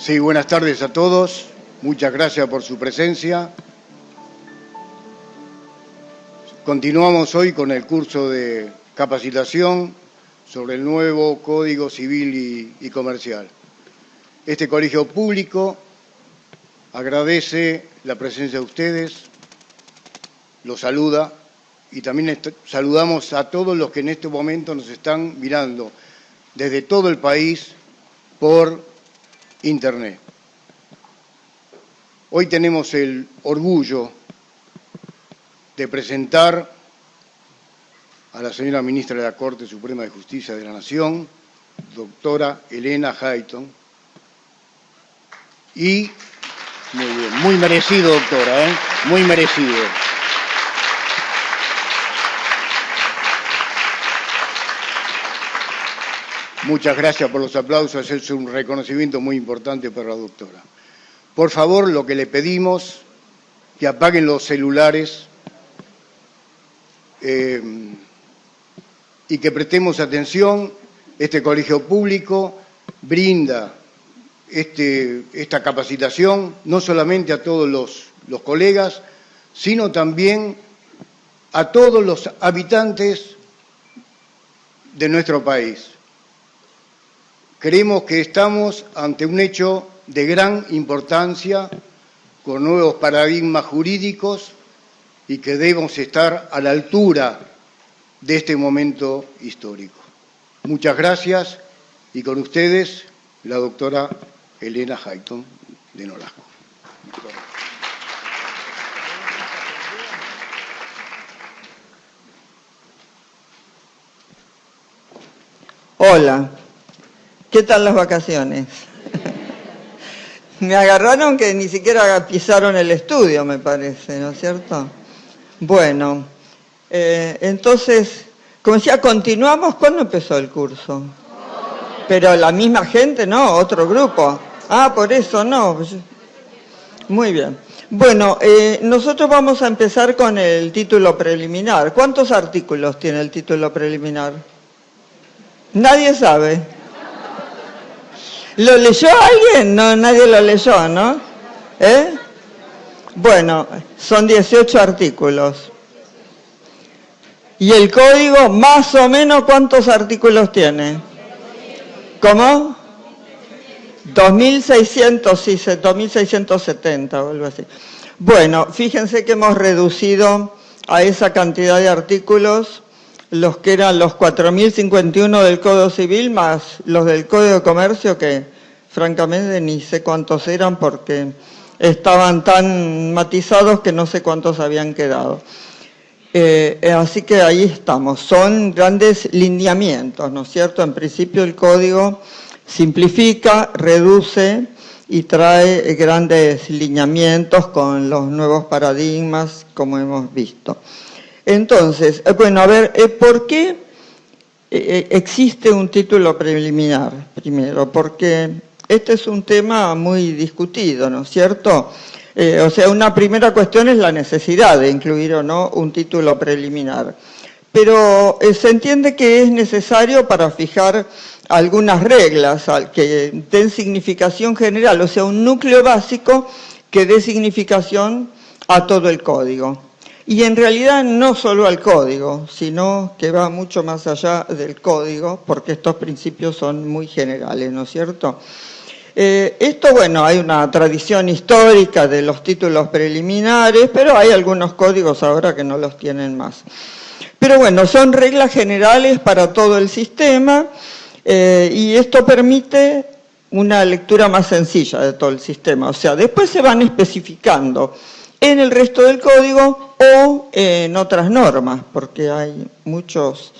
Sí, buenas tardes a todos. Muchas gracias por su presencia. Continuamos hoy con el curso de capacitación sobre el nuevo Código Civil y Comercial. Este colegio público agradece la presencia de ustedes, los saluda y también saludamos a todos los que en este momento nos están mirando desde todo el país por Internet. Hoy tenemos el orgullo de presentar a la señora ministra de la Corte Suprema de Justicia de la Nación, doctora Elena Hayton. Y, muy bien, muy merecido, doctora, muy merecido. Muchas gracias por los aplausos, es un reconocimiento muy importante para la doctora. Por favor, lo que le pedimos, que apaguen los celulares y que prestemos atención. Este colegio público brinda esta capacitación no solamente a todos los colegas, sino también a todos los habitantes de nuestro país. Creemos que estamos ante un hecho de gran importancia, con nuevos paradigmas jurídicos y que debemos estar a la altura de este momento histórico. Muchas gracias y con ustedes la doctora Elena Hayton de Nolasco. Hola, ¿qué tal las vacaciones? Me agarraron que ni siquiera pisaron el estudio, me parece, ¿no es cierto? Bueno, entonces, como decía, continuamos. ¿Cuándo empezó el curso? Pero la misma gente, ¿no? Otro grupo. Ah, por eso no. Muy bien. Bueno, nosotros vamos a empezar con el título preliminar. ¿Cuántos artículos tiene el título preliminar? Nadie sabe. ¿Lo leyó alguien? No, nadie lo leyó, ¿no? Bueno, son 18 artículos. ¿Y el código, más o menos, cuántos artículos tiene? ¿Cómo? 2.600, sí, 2.670 o algo así. Bueno, fíjense que hemos reducido a esa cantidad de artículos los que eran los 4.051 del Código Civil más los del Código de Comercio, que francamente ni sé cuántos eran porque estaban tan matizados que no sé cuántos habían quedado. Así que ahí estamos. Son grandes lineamientos, ¿no es cierto? En principio el Código simplifica, reduce y trae grandes lineamientos con los nuevos paradigmas, como hemos visto. Entonces, bueno, a ver, ¿por qué existe un título preliminar? Primero, porque este es un tema muy discutido, ¿no es cierto? O sea, una primera cuestión es la necesidad de incluir o no un título preliminar. Pero se entiende que es necesario para fijar algunas reglas que den significación general, o sea, un núcleo básico que dé significación a todo el código. Y en realidad no solo al código, sino que va mucho más allá del código, porque estos principios son muy generales, ¿no es cierto? Esto, bueno, hay una tradición histórica de los títulos preliminares, pero hay algunos códigos ahora que no los tienen más. Pero bueno, son reglas generales para todo el sistema y esto permite una lectura más sencilla de todo el sistema. O sea, después se van especificando en el resto del código o en otras normas, porque hay muchos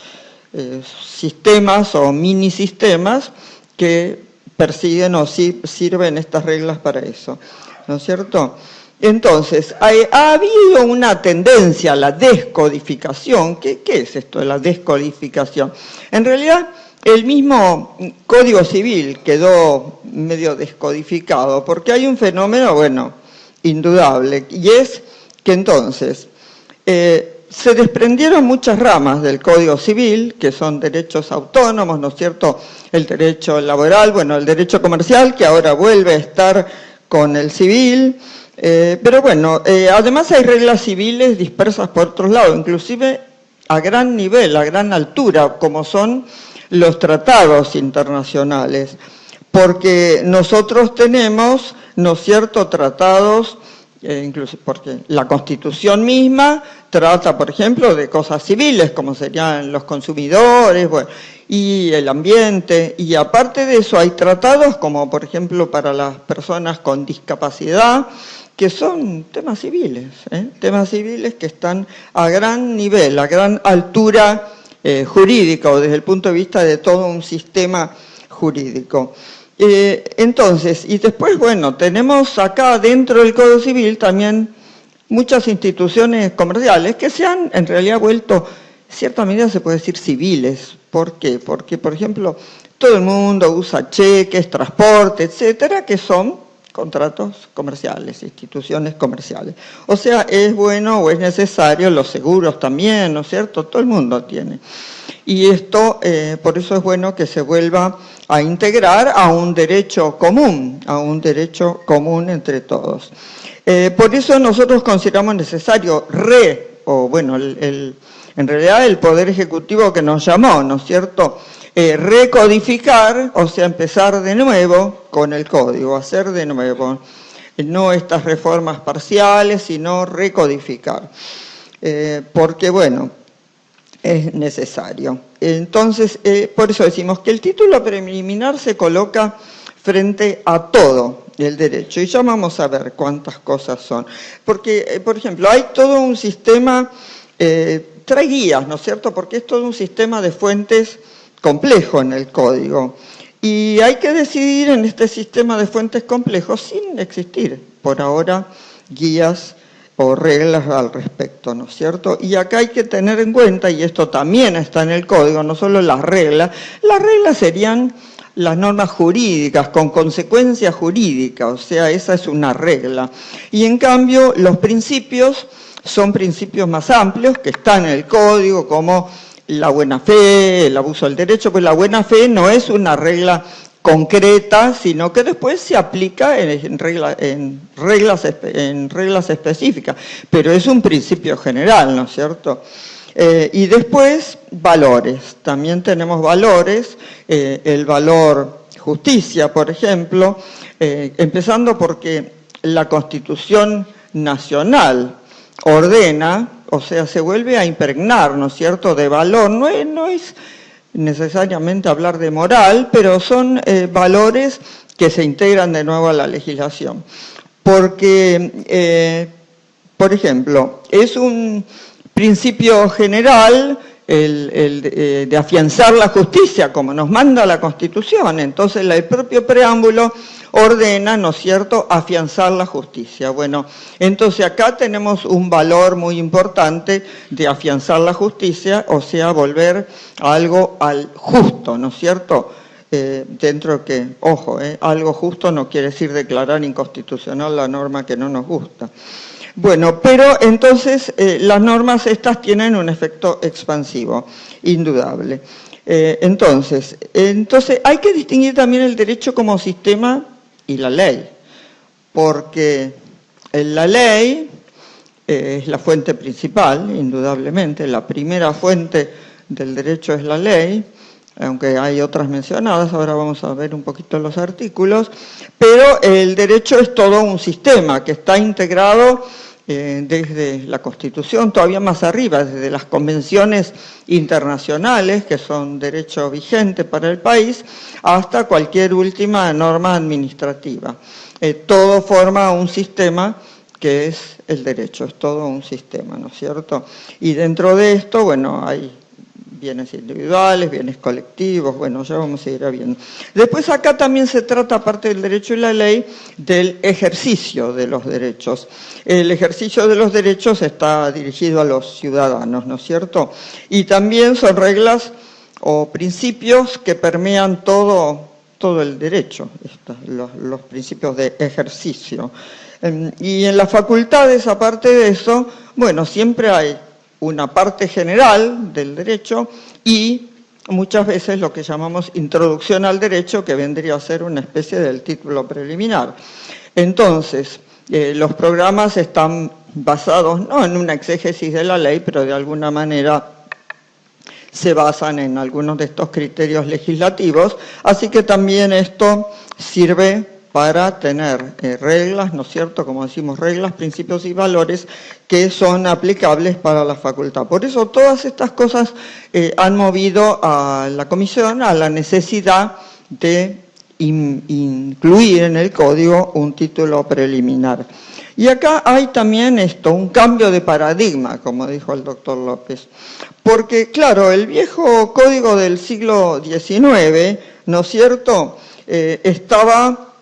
sistemas o mini sistemas que persiguen o sirven estas reglas para eso, ¿no es cierto? Entonces, ha habido una tendencia a la descodificación. ¿Qué es esto de la descodificación? En realidad, el mismo Código Civil quedó medio descodificado, porque hay un fenómeno, bueno, indudable, y es que entonces se desprendieron muchas ramas del Código Civil, que son derechos autónomos, ¿no es cierto? El derecho laboral, bueno, el derecho comercial, que ahora vuelve a estar con el civil, pero bueno, además hay reglas civiles dispersas por otros lados, inclusive a gran nivel, a gran altura, como son los tratados internacionales, porque nosotros tenemos, ¿no es cierto?, tratados, incluso porque la Constitución misma trata, por ejemplo, de cosas civiles, como serían los consumidores, bueno, y el ambiente, y aparte de eso hay tratados como, por ejemplo, para las personas con discapacidad, que son temas civiles que están a gran nivel, a gran altura jurídica, o desde el punto de vista de todo un sistema jurídico. Entonces, y después, bueno, tenemos acá dentro del Código Civil también muchas instituciones comerciales que se han en realidad vuelto, en cierta medida se puede decir civiles. ¿Por qué? Porque, por ejemplo, todo el mundo usa cheques, transporte, etcétera, que son contratos comerciales, instituciones comerciales. O sea, es bueno o es necesario, los seguros también, ¿no es cierto? Todo el mundo tiene. Y esto, por eso es bueno que se vuelva a integrar a un derecho común entre todos. Por eso nosotros consideramos necesario en realidad el Poder Ejecutivo que nos llamó, ¿no es cierto?, recodificar, o sea, empezar de nuevo con el código, hacer de nuevo, no estas reformas parciales, sino recodificar, porque, bueno, es necesario. Entonces, por eso decimos que el título preliminar se coloca frente a todo el derecho, y ya vamos a ver cuántas cosas son. Porque, por ejemplo, hay todo un sistema, trae guías, ¿no es cierto?, porque es todo un sistema de fuentes complejo en el código. Y hay que decidir en este sistema de fuentes complejos sin existir, por ahora, guías o reglas al respecto, ¿no es cierto? Y acá hay que tener en cuenta, y esto también está en el código, no solo las reglas serían las normas jurídicas con consecuencia jurídica, o sea, esa es una regla. Y en cambio, los principios son principios más amplios que están en el código, como la buena fe, el abuso del derecho, pues la buena fe no es una regla concreta, sino que después se aplica en reglas específicas, pero es un principio general, ¿no es cierto? Y después, valores. También tenemos valores, el valor justicia, por ejemplo, empezando porque la Constitución Nacional ordena, o sea, se vuelve a impregnar, ¿no es cierto?, de valor. No es necesariamente hablar de moral, pero son valores que se integran de nuevo a la legislación. Porque, por ejemplo, es un principio general el de afianzar la justicia, como nos manda la Constitución. Entonces, el propio preámbulo ordena, ¿no es cierto?, afianzar la justicia. Bueno, entonces acá tenemos un valor muy importante de afianzar la justicia, o sea, volver a algo al justo, ¿no es cierto?, dentro que, ojo, algo justo no quiere decir declarar inconstitucional la norma que no nos gusta. Bueno, pero entonces las normas estas tienen un efecto expansivo, indudable. Entonces hay que distinguir también el derecho como sistema y la ley, porque la ley es la fuente principal, indudablemente, la primera fuente del derecho es la ley, aunque hay otras mencionadas, ahora vamos a ver un poquito los artículos, pero el derecho es todo un sistema que está integrado desde la Constitución, todavía más arriba, desde las convenciones internacionales, que son derecho vigente para el país, hasta cualquier última norma administrativa. Todo forma un sistema que es el derecho, es todo un sistema, ¿no es cierto? Y dentro de esto, bueno, hay bienes individuales, bienes colectivos, bueno, ya vamos a ir viendo. Después acá también se trata, aparte del derecho y la ley, del ejercicio de los derechos. El ejercicio de los derechos está dirigido a los ciudadanos, ¿no es cierto? Y también son reglas o principios que permean todo el derecho, los principios de ejercicio. Y en las facultades, aparte de eso, bueno, siempre hay una parte general del derecho y muchas veces lo que llamamos introducción al derecho, que vendría a ser una especie del título preliminar. Entonces, los programas están basados no en una exégesis de la ley, pero de alguna manera se basan en algunos de estos criterios legislativos, así que también esto sirve para tener reglas, ¿no es cierto?, como decimos, reglas, principios y valores que son aplicables para la facultad. Por eso todas estas cosas han movido a la comisión a la necesidad de incluir en el código un título preliminar. Y acá hay también un cambio de paradigma, como dijo el doctor López, porque claro, el viejo código del siglo XIX, ¿no es cierto?, estaba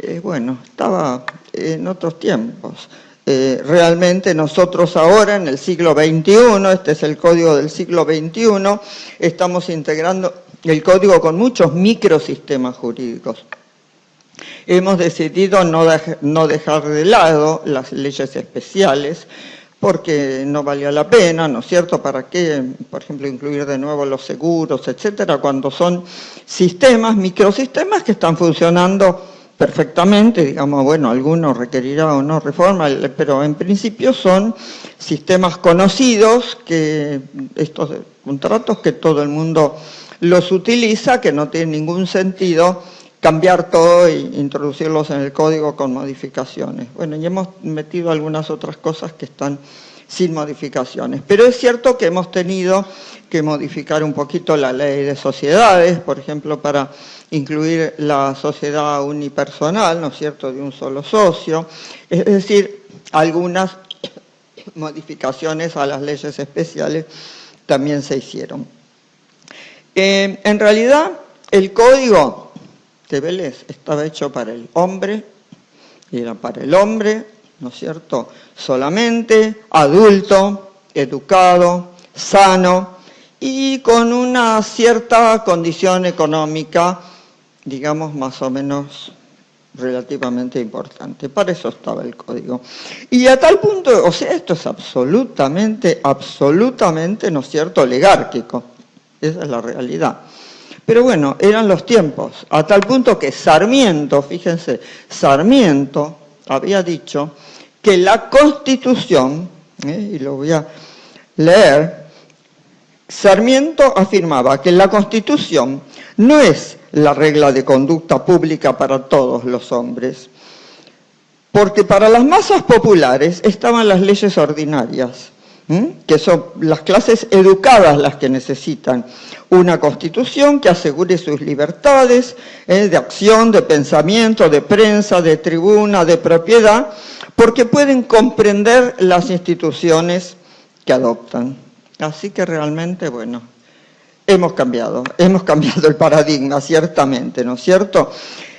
en otros tiempos. Realmente nosotros ahora en el siglo XXI, este es el código del siglo XXI, estamos integrando el código con muchos microsistemas jurídicos. Hemos decidido no dejar de lado las leyes especiales porque no valía la pena, ¿no es cierto? ¿Para qué, por ejemplo, incluir de nuevo los seguros, etcétera, cuando son sistemas, microsistemas que están funcionando perfectamente? Digamos, bueno, algunos requerirá o no reforma, pero en principio son sistemas conocidos, que estos contratos que todo el mundo los utiliza, que no tiene ningún sentido cambiar todo e introducirlos en el código con modificaciones. Bueno, y hemos metido algunas otras cosas que están sin modificaciones. Pero es cierto que hemos tenido que modificar un poquito la ley de sociedades, por ejemplo, para incluir la sociedad unipersonal, ¿no es cierto?, de un solo socio. Es decir, algunas modificaciones a las leyes especiales también se hicieron. En realidad, el código de Vélez estaba hecho para el hombre, y era para el hombre, ¿no es cierto?, solamente, adulto, educado, sano y con una cierta condición económica, digamos, más o menos relativamente importante. Para eso estaba el código. Y a tal punto, o sea, esto es absolutamente, ¿no es cierto?, oligárquico. Esa es la realidad. Pero bueno, eran los tiempos, a tal punto que Sarmiento, fíjense, Sarmiento había dicho que la Constitución, y lo voy a leer, Sarmiento afirmaba que la Constitución no es la regla de conducta pública para todos los hombres, porque para las masas populares estaban las leyes ordinarias, que son las clases educadas las que necesitan una constitución que asegure sus libertades de acción, de pensamiento, de prensa, de tribuna, de propiedad, porque pueden comprender las instituciones que adoptan. Así que realmente, bueno, hemos cambiado el paradigma, ciertamente, ¿no es cierto?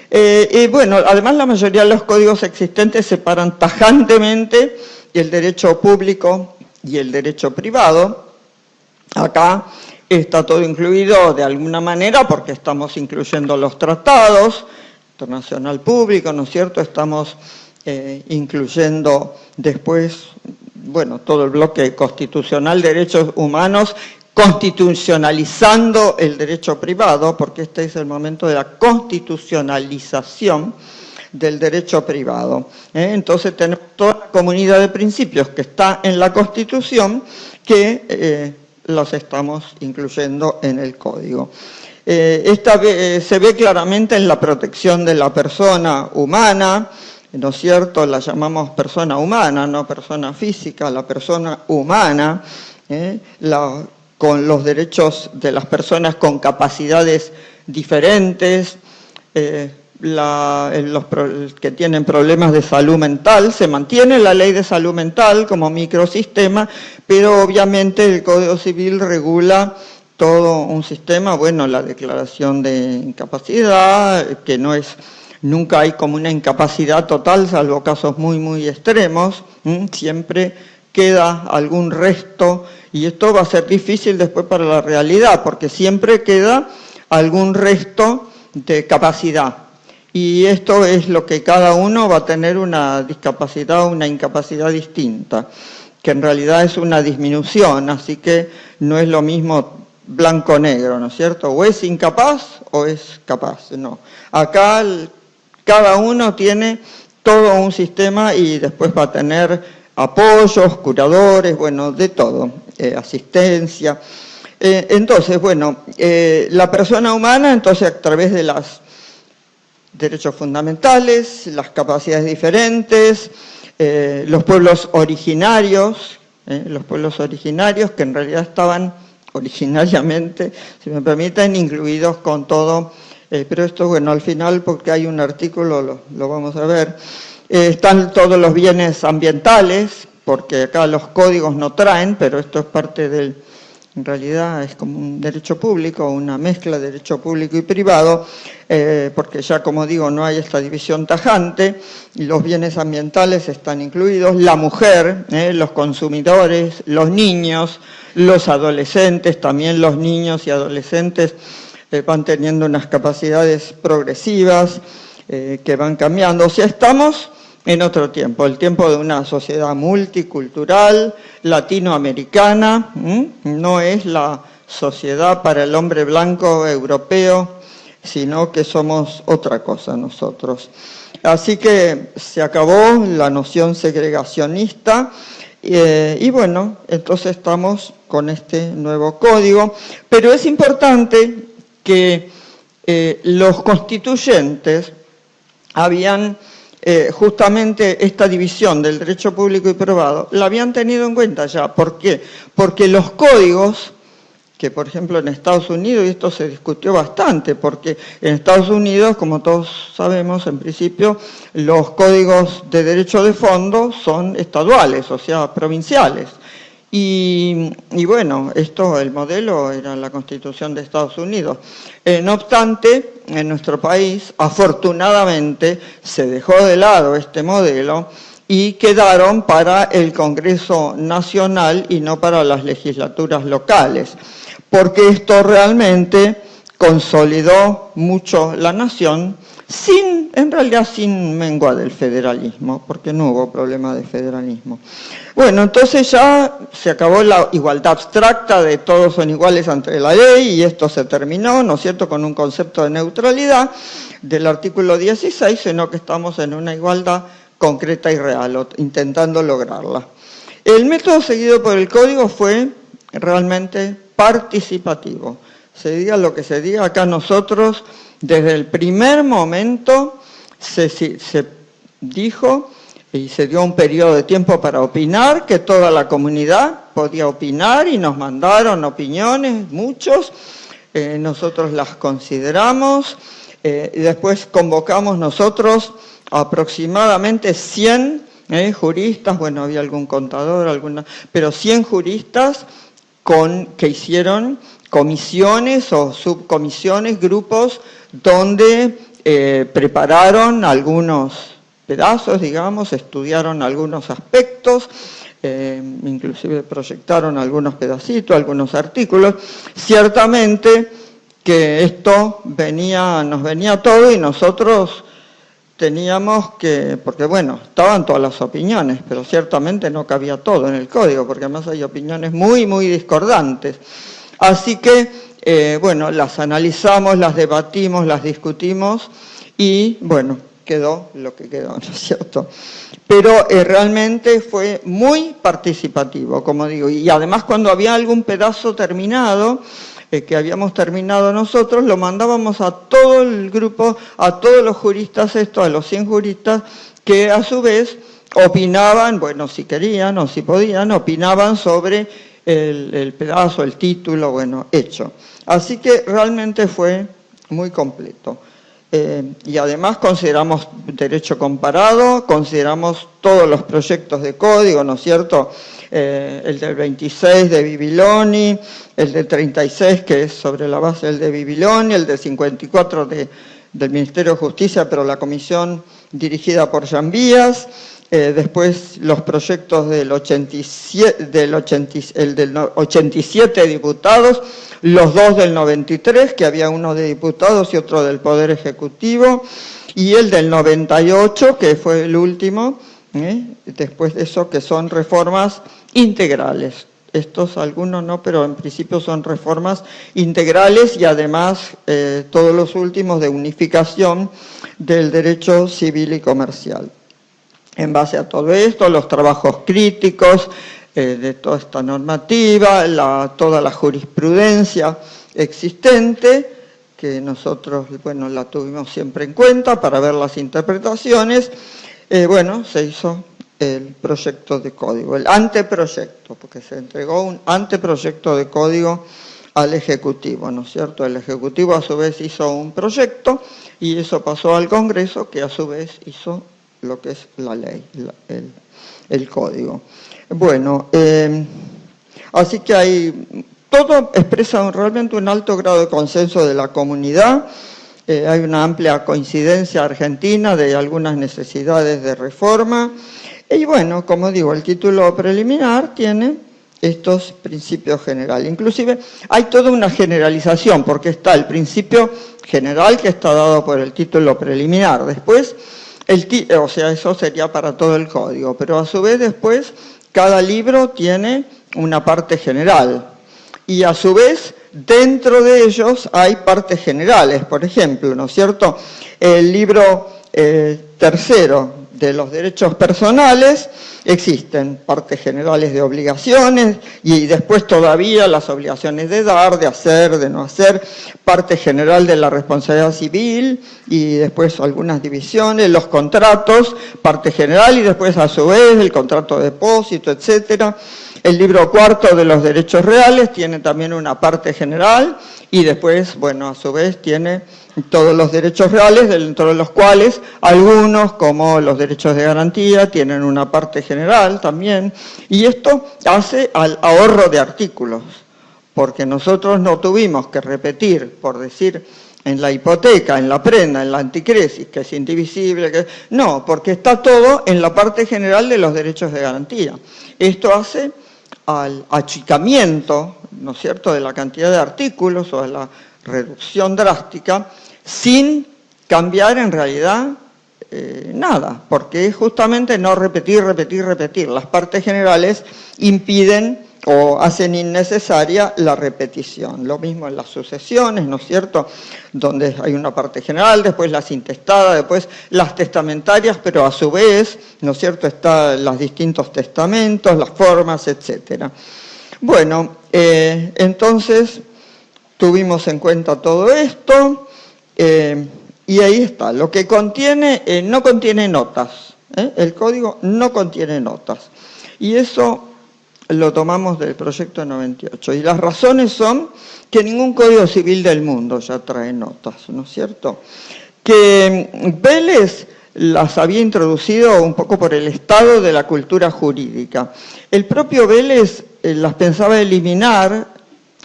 Y bueno, además la mayoría de los códigos existentes separan tajantemente el derecho público y el derecho privado. Acá está todo incluido de alguna manera porque estamos incluyendo los tratados, internacional público, ¿no es cierto? Estamos incluyendo después, bueno, todo el bloque constitucional, derechos humanos, constitucionalizando el derecho privado, porque este es el momento de la constitucionalización del derecho privado. Entonces tenemos toda la comunidad de principios que está en la Constitución que los estamos incluyendo en el Código. Se ve claramente en la protección de la persona humana, ¿no es cierto? La llamamos persona humana, no persona física, la persona humana, con los derechos de las personas con capacidades diferentes, los que tienen problemas de salud mental. Se mantiene la ley de salud mental como microsistema, pero obviamente el Código Civil regula todo un sistema, bueno, la declaración de incapacidad, que no es, nunca hay como una incapacidad total, salvo casos muy, muy extremos, siempre queda algún resto, y esto va a ser difícil después para la realidad, porque siempre queda algún resto de capacidad. Y esto es lo que cada uno va a tener una discapacidad o una incapacidad distinta. que en realidad es una disminución, así que no es lo mismo blanco-negro, ¿no es cierto? O es incapaz o es capaz, no. Acá cada uno tiene todo un sistema y después va a tener apoyos, curadores, bueno, de todo, asistencia. Entonces, bueno, la persona humana, entonces a través de los derechos fundamentales, las capacidades diferentes, los pueblos originarios que en realidad estaban originariamente, si me permiten, incluidos con todo, pero esto, bueno, al final, porque hay un artículo, lo vamos a ver, están todos los bienes ambientales, porque acá los códigos no traen, pero esto es parte del, en realidad es como un derecho público, una mezcla de derecho público y privado, porque ya, como digo, no hay esta división tajante, y los bienes ambientales están incluidos, la mujer, los consumidores, los niños, los adolescentes, también los niños y adolescentes van teniendo unas capacidades progresivas que van cambiando. O sea, estamos en otro tiempo, el tiempo de una sociedad multicultural, latinoamericana, no es la sociedad para el hombre blanco europeo, sino que somos otra cosa nosotros. Así que se acabó la noción segregacionista y bueno, entonces estamos con este nuevo código, pero es importante que los constituyentes habían justamente esta división del derecho público y privado, la habían tenido en cuenta ya. ¿Por qué? Porque los códigos, que por ejemplo en Estados Unidos, y esto se discutió bastante, porque en Estados Unidos, como todos sabemos, en principio, los códigos de derecho de fondo son estaduales, o sea, provinciales. Y bueno, el modelo era la Constitución de Estados Unidos. No obstante, en nuestro país, afortunadamente, se dejó de lado este modelo y quedaron para el Congreso Nacional y no para las legislaturas locales, porque esto realmente consolidó mucho la nación, en realidad sin mengua del federalismo, porque no hubo problema de federalismo. Bueno, entonces ya se acabó la igualdad abstracta de todos son iguales ante la ley y esto se terminó, ¿no es cierto?, con un concepto de neutralidad del artículo 16, sino que estamos en una igualdad concreta y real, intentando lograrla. El método seguido por el código fue realmente participativo. Se diga lo que se diga, acá nosotros desde el primer momento se dijo y se dio un periodo de tiempo para opinar, que toda la comunidad podía opinar y nos mandaron opiniones, muchos, nosotros las consideramos, y después convocamos nosotros aproximadamente 100 juristas, bueno, había algún contador, pero 100 juristas que hicieron comisiones o subcomisiones, grupos, donde prepararon algunos pedazos, digamos, estudiaron algunos aspectos, inclusive proyectaron algunos pedacitos, algunos artículos. Ciertamente que esto nos venía todo y nosotros teníamos que, porque bueno, estaban todas las opiniones, pero ciertamente no cabía todo en el código, porque además hay opiniones muy, muy discordantes. Así que, bueno, las analizamos, las debatimos, las discutimos y, bueno, quedó lo que quedó, ¿no es cierto? Pero realmente fue muy participativo, como digo, y además cuando había algún pedazo terminado, que habíamos terminado nosotros, lo mandábamos a todo el grupo, a todos los juristas, a los 100 juristas, que a su vez opinaban, bueno, si querían o si podían, opinaban sobre el pedazo, el título, bueno, hecho. Así que realmente fue muy completo. Y además consideramos derecho comparado, consideramos todos los proyectos de código, ¿no es cierto? El del 26 de Bibiloni, el del 36 que es sobre la base del de Bibiloni, el del 54 del Ministerio de Justicia, pero la comisión dirigida por Jean Vías, después los proyectos del 87 diputados, los dos del 93, que había uno de diputados y otro del Poder Ejecutivo, y el del 98, que fue el último, Después de eso, que son reformas integrales. Estos algunos no, pero en principio son reformas integrales y además todos los últimos de unificación del derecho civil y comercial. En base a todo esto, los trabajos críticos de toda esta normativa, toda la jurisprudencia existente, que nosotros, bueno, la tuvimos siempre en cuenta para ver las interpretaciones, bueno, se hizo el proyecto de código, el anteproyecto, porque se entregó un anteproyecto de código al Ejecutivo, ¿no es cierto? El Ejecutivo a su vez hizo un proyecto y eso pasó al Congreso, que a su vez hizo lo que es la ley, el código. Bueno, así que hay, todo expresa realmente un alto grado de consenso de la comunidad. Hay una amplia coincidencia argentina de algunas necesidades de reforma. Y bueno, como digo, el título preliminar tiene estos principios generales. Inclusive hay toda una generalización, porque está el principio general que está dado por el título preliminar. Después, o sea, eso sería para todo el código, pero a su vez después cada libro tiene una parte general. Y a su vez, dentro de ellos hay partes generales. Por ejemplo, ¿no es cierto? El libro tercero de los derechos personales, existen partes generales de obligaciones y después todavía las obligaciones de dar, de hacer, de no hacer, parte general de la responsabilidad civil y después algunas divisiones, los contratos, parte general y después a su vez el contrato de depósito, etcétera. El libro cuarto de los derechos reales tiene también una parte general y después, bueno, a su vez tiene todos los derechos reales, dentro de los cuales algunos, como los derechos de garantía, tienen una parte general también. Y esto hace al ahorro de artículos, porque nosotros no tuvimos que repetir, por decir, en la hipoteca, en la prenda, en la anticresis, que es indivisible, no, porque está todo en la parte general de los derechos de garantía. Esto hace al achicamiento, ¿no es cierto?, de la cantidad de artículos o a la reducción drástica, sin cambiar en realidad nada, porque es justamente no repetir. Las partes generales impiden o hacen innecesaria la repetición. Lo mismo en las sucesiones, ¿no es cierto?, donde hay una parte general, después las intestadas, después las testamentarias, pero a su vez, ¿no es cierto?, están los distintos testamentos, las formas, etcétera. Bueno, entonces tuvimos en cuenta todo esto y ahí está. Lo que contiene, no contiene notas, el código no contiene notas. Y eso lo tomamos del proyecto 98. Y las razones son que ningún código civil del mundo ya trae notas, ¿no es cierto? Que Vélez las había introducido un poco por el estado de la cultura jurídica. El propio Vélez las pensaba eliminar,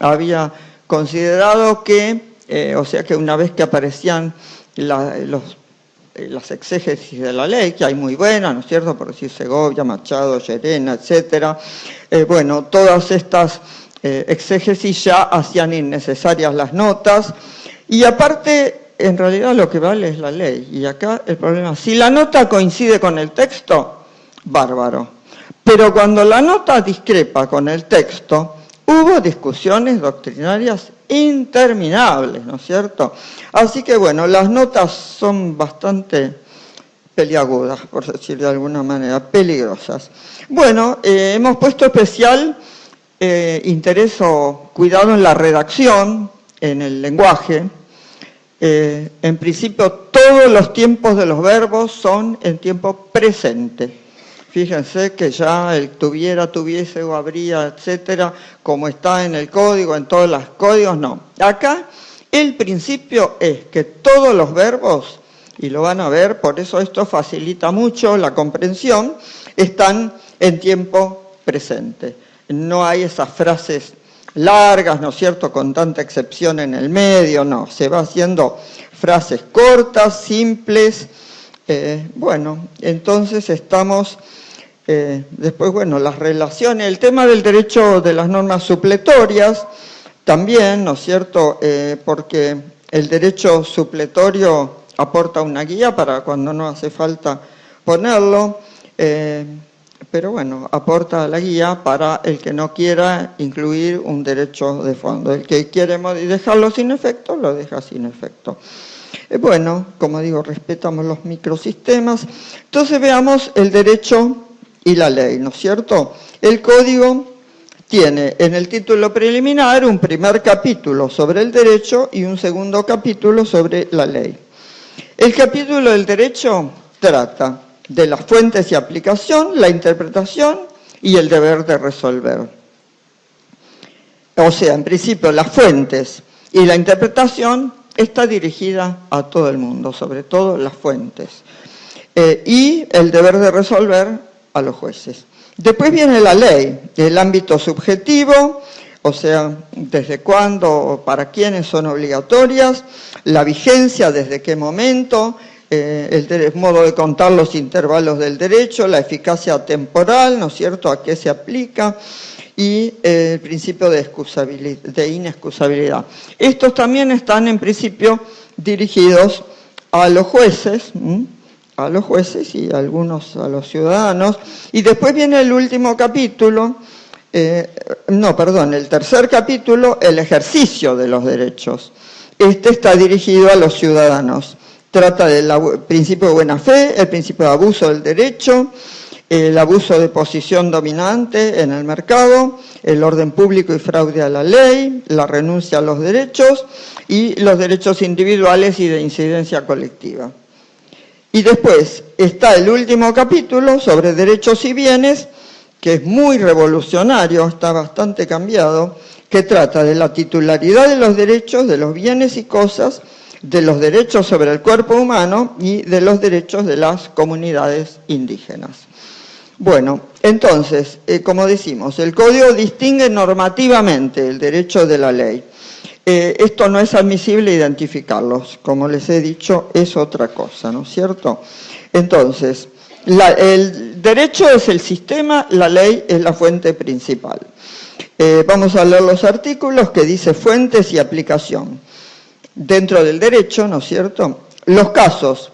había considerado que, o sea que una vez que aparecían las exégesis de la ley, que hay muy buenas, ¿no es cierto?, por decir Segovia, Machado, Llerena, etcétera, bueno, todas estas exégesis ya hacían innecesarias las notas, y aparte, en realidad lo que vale es la ley, y acá el problema, si la nota coincide con el texto, bárbaro, pero cuando la nota discrepa con el texto, hubo discusiones doctrinarias interminables, ¿no es cierto? Así que bueno, las notas son bastante peliagudas, por decir de alguna manera, peligrosas. Bueno, hemos puesto especial interés o cuidado en la redacción, en el lenguaje. En principio, todos los tiempos de los verbos son en tiempo presente. Fíjense que ya el tuviera, tuviese o habría, etcétera, como está en el código, en todos los códigos, no. Acá el principio es que todos los verbos, y lo van a ver, por eso esto facilita mucho la comprensión, están en tiempo presente. No hay esas frases largas, ¿no es cierto?, con tanta excepción en el medio, no. Se va haciendo frases cortas, simples. Bueno, entonces estamos... después, bueno, las relaciones, el tema del derecho de las normas supletorias, también, ¿no es cierto?, porque el derecho supletorio aporta una guía para cuando no hace falta ponerlo. Pero bueno, aporta la guía para el que no quiera incluir un derecho de fondo. El que quiere dejarlo sin efecto, lo deja sin efecto. Bueno, como digo, respetamos los microsistemas. Entonces veamos el derecho y la ley, ¿no es cierto? El código tiene en el título preliminar un primer capítulo sobre el derecho y un segundo capítulo sobre la ley. El capítulo del derecho trata de las fuentes y aplicación, la interpretación y el deber de resolver. O sea, en principio, las fuentes y la interpretación está dirigida a todo el mundo, sobre todo las fuentes. Y el deber de resolver a los jueces. Después viene la ley, el ámbito subjetivo, o sea, desde cuándo o para quiénes son obligatorias, la vigencia, desde qué momento, el modo de contar los intervalos del derecho, la eficacia temporal, ¿no es cierto?, a qué se aplica, y el principio de inexcusabilidad. Estos también están en principio dirigidos a los jueces, y algunos a los ciudadanos. Y después viene el último capítulo, el tercer capítulo, el ejercicio de los derechos. Este está dirigido a los ciudadanos. Trata del principio de buena fe, el principio de abuso del derecho, el abuso de posición dominante en el mercado, el orden público y fraude a la ley, la renuncia a los derechos y los derechos individuales y de incidencia colectiva. Y después está el último capítulo sobre derechos y bienes, que es muy revolucionario, está bastante cambiado, que trata de la titularidad de los derechos, de los bienes y cosas, de los derechos sobre el cuerpo humano y de los derechos de las comunidades indígenas. Bueno, entonces, como decimos, el Código distingue normativamente el derecho de la ley. Esto no es admisible identificarlos, como les he dicho, es otra cosa, ¿no es cierto? Entonces, el derecho es el sistema, la ley es la fuente principal. Vamos a leer los artículos que dice fuentes y aplicación. Dentro del derecho, ¿no es cierto?, los casos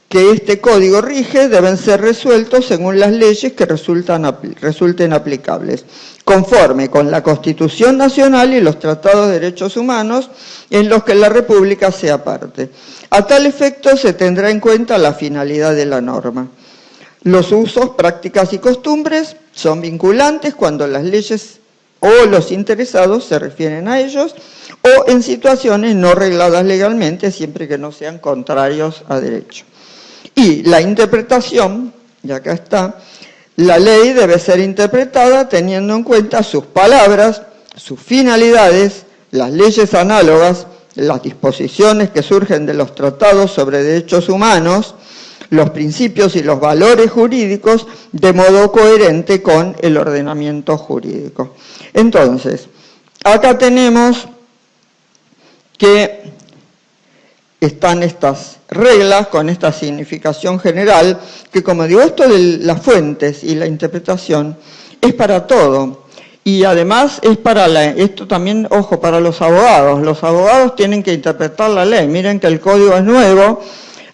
que este código rige deben ser resueltos según las leyes que resulten aplicables, conforme con la Constitución Nacional y los tratados de derechos humanos en los que la República sea parte. A tal efecto se tendrá en cuenta la finalidad de la norma. Los usos, prácticas y costumbres son vinculantes cuando las leyes o los interesados se refieren a ellos o en situaciones no regladas legalmente, siempre que no sean contrarios a derecho. Y la interpretación, y acá está, la ley debe ser interpretada teniendo en cuenta sus palabras, sus finalidades, las leyes análogas, las disposiciones que surgen de los tratados sobre derechos humanos, los principios y los valores jurídicos de modo coherente con el ordenamiento jurídico. Entonces, acá tenemos que están estas reglas con esta significación general, que como digo, esto de las fuentes y la interpretación es para todo. Y además es para esto también, ojo, para los abogados. Los abogados tienen que interpretar la ley. Miren que el código es nuevo,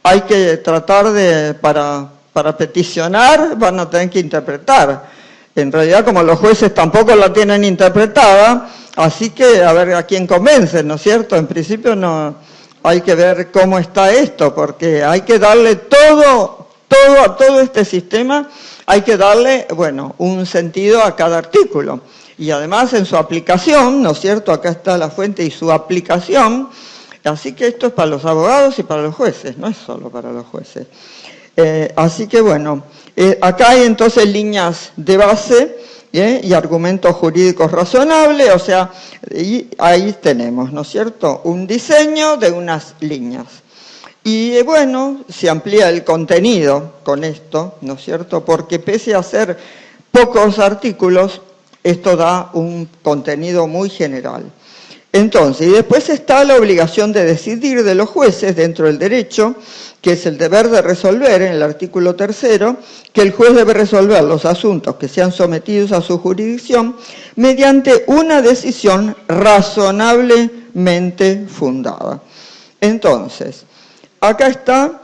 hay que tratar de, para peticionar, van a tener que interpretar. En realidad, como los jueces tampoco la tienen interpretada, así que a ver a quién convencen, ¿no es cierto? En principio no hay que ver cómo está esto, porque hay que darle a todo este sistema, hay que darle, bueno, un sentido a cada artículo. Y además en su aplicación, ¿no es cierto? Acá está la fuente y su aplicación. Así que esto es para los abogados y para los jueces, no es solo para los jueces. Así que bueno, acá hay entonces líneas de base y argumentos jurídicos razonables, o sea, y ahí tenemos, ¿no es cierto?, un diseño de unas líneas. Y bueno, se amplía el contenido con esto, ¿no es cierto?, porque pese a ser pocos artículos, esto da un contenido muy general. Entonces, y después está la obligación de decidir de los jueces dentro del derecho, que es el deber de resolver en el artículo 3º, que el juez debe resolver los asuntos que sean sometidos a su jurisdicción mediante una decisión razonablemente fundada. Entonces, acá está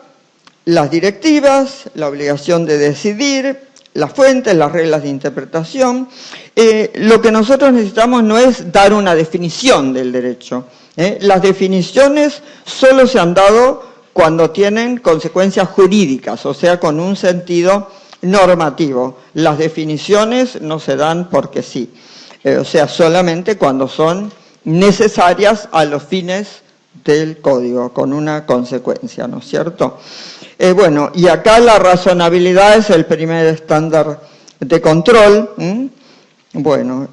las directivas, la obligación de decidir, las fuentes, las reglas de interpretación. Lo que nosotros necesitamos no es dar una definición del derecho. Las definiciones solo se han dado cuando tienen consecuencias jurídicas, o sea, con un sentido normativo. Las definiciones no se dan porque sí, o sea, solamente cuando son necesarias a los fines del código, con una consecuencia, ¿no es cierto? Bueno, y acá la razonabilidad es el primer estándar de control. Bueno,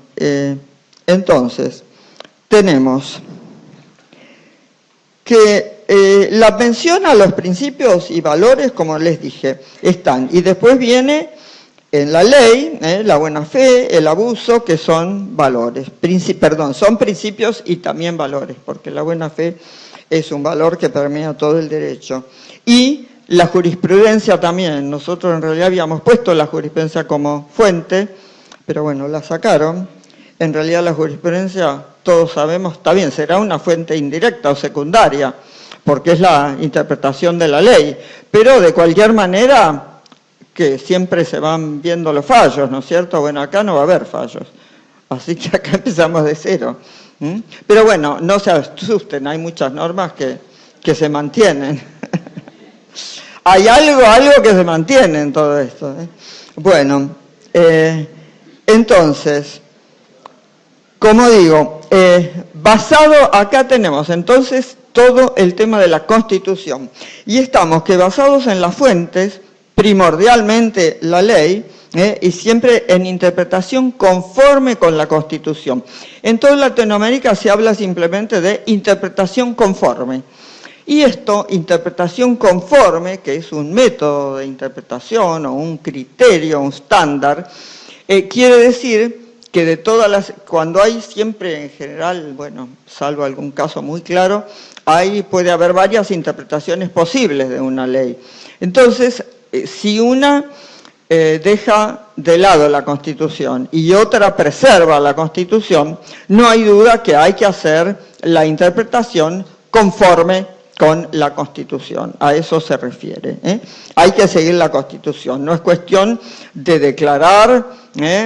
entonces, tenemos que la mención a los principios y valores, como les dije, están. Y después viene en la ley, la buena fe, el abuso, que son valores. Son principios y también valores, porque la buena fe es un valor que permea todo el derecho. Y la jurisprudencia también. Nosotros en realidad habíamos puesto la jurisprudencia como fuente, pero bueno, la sacaron. En realidad la jurisprudencia, todos sabemos, está bien, será una fuente indirecta o secundaria, porque es la interpretación de la ley, pero de cualquier manera que siempre se van viendo los fallos, ¿no es cierto? Bueno, acá no va a haber fallos, así que acá empezamos de cero. Pero bueno, no se asusten, hay muchas normas que se mantienen. Hay algo que se mantiene en todo esto. Bueno, entonces, como digo, basado, acá tenemos entonces todo el tema de la Constitución. Y estamos que basados en las fuentes, primordialmente la ley, y siempre en interpretación conforme con la Constitución. En toda Latinoamérica se habla simplemente de interpretación conforme. Y esto, interpretación conforme, que es un método de interpretación o un criterio, un estándar, quiere decir que de todas las, cuando hay siempre en general, bueno, salvo algún caso muy claro, puede haber varias interpretaciones posibles de una ley. Entonces, si una deja de lado la Constitución y otra preserva la Constitución, no hay duda que hay que hacer la interpretación conforme con la Constitución. A eso se refiere. Hay que seguir la Constitución. No es cuestión de declarar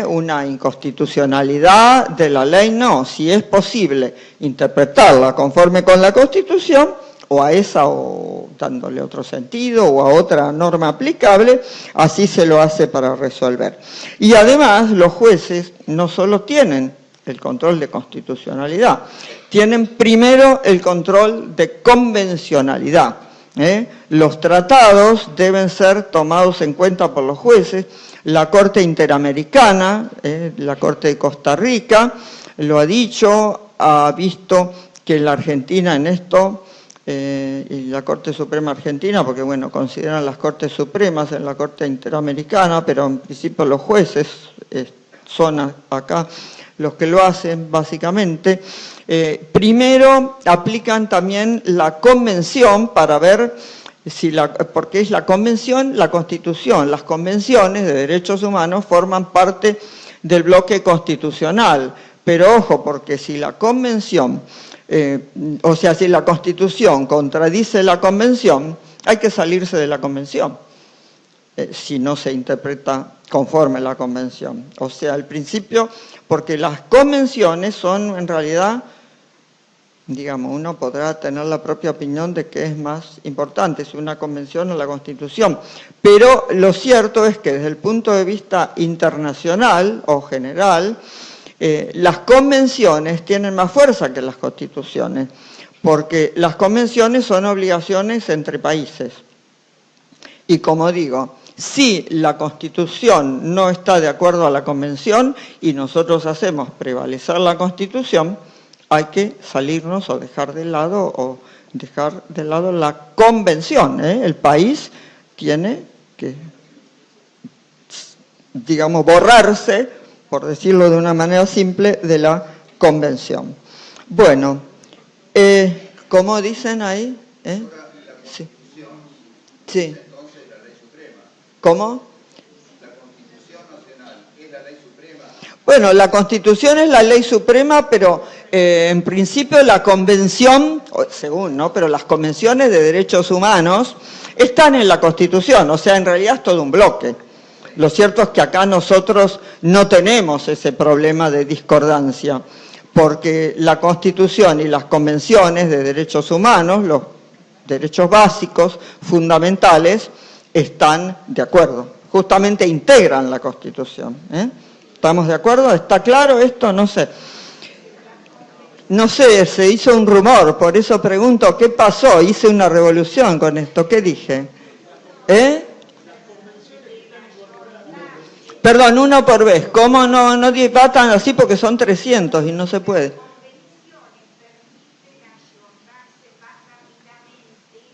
una inconstitucionalidad de la ley, no. Si es posible interpretarla conforme con la Constitución, o a esa o dándole otro sentido o a otra norma aplicable, así se lo hace para resolver. Y además los jueces no solo tienen el control de constitucionalidad, tienen primero el control de convencionalidad. Los tratados deben ser tomados en cuenta por los jueces. La Corte Interamericana, la Corte de Costa Rica, lo ha dicho, ha visto que la Argentina en esto, y la Corte Suprema Argentina, porque bueno, consideran las Cortes Supremas en la Corte Interamericana, pero en principio los jueces son acá los que lo hacen básicamente. Primero aplican también la convención para ver si porque es la convención, la Constitución. Las convenciones de derechos humanos forman parte del bloque constitucional, pero ojo, porque si la convención, o sea, si la Constitución contradice la convención, hay que salirse de la convención, si no se interpreta conforme la convención. O sea, al principio, porque las convenciones son en realidad, digamos, uno podrá tener la propia opinión de qué es más importante, si una convención o la Constitución, pero lo cierto es que desde el punto de vista internacional o general, las convenciones tienen más fuerza que las constituciones, porque las convenciones son obligaciones entre países. Y como digo, si la Constitución no está de acuerdo a la Convención y nosotros hacemos prevalecer la Constitución, hay que salirnos o dejar de lado la Convención. El país tiene que, digamos, borrarse, por decirlo de una manera simple, de la Convención. Bueno, ¿cómo dicen ahí? Sí. Sí. ¿Cómo? ¿La Constitución Nacional es la ley suprema? Bueno, la Constitución es la ley suprema, pero en principio la Convención, según, ¿no? Pero las convenciones de derechos humanos están en la Constitución, o sea, en realidad es todo un bloque. Lo cierto es que acá nosotros no tenemos ese problema de discordancia, porque la Constitución y las convenciones de derechos humanos, los derechos básicos, fundamentales, están de acuerdo. Justamente integran la Constitución. ¿Estamos de acuerdo? ¿Está claro esto? No sé. No sé, se hizo un rumor, por eso pregunto, ¿qué pasó? Hice una revolución con esto, ¿qué dije? Perdón, uno por vez. ¿Cómo no debatan así? Porque son 300 y no se puede.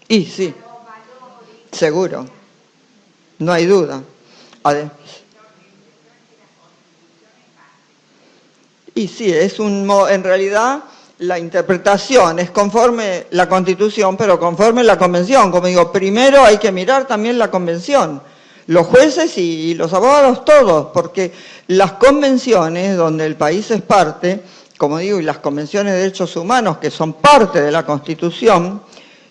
Y sí, seguro, no hay duda. Y sí, en realidad la interpretación es conforme la Constitución, pero conforme la Convención. Como digo, primero hay que mirar también la Convención. Los jueces y los abogados todos, porque las convenciones donde el país es parte, como digo, y las convenciones de derechos humanos que son parte de la Constitución,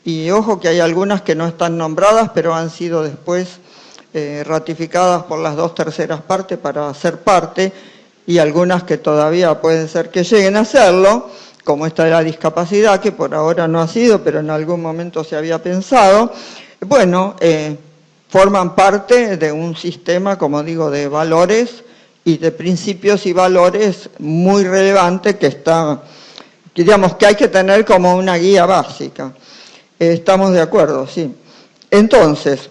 y ojo que hay algunas que no están nombradas, pero han sido después ratificadas por las 2/3 partes para ser parte, y algunas que todavía pueden ser que lleguen a serlo, como esta de la discapacidad, que por ahora no ha sido, pero en algún momento se había pensado. Bueno, forman parte de un sistema, como digo, de valores y de principios y valores muy relevante que digamos, que hay que tener como una guía básica. Estamos de acuerdo, sí. Entonces,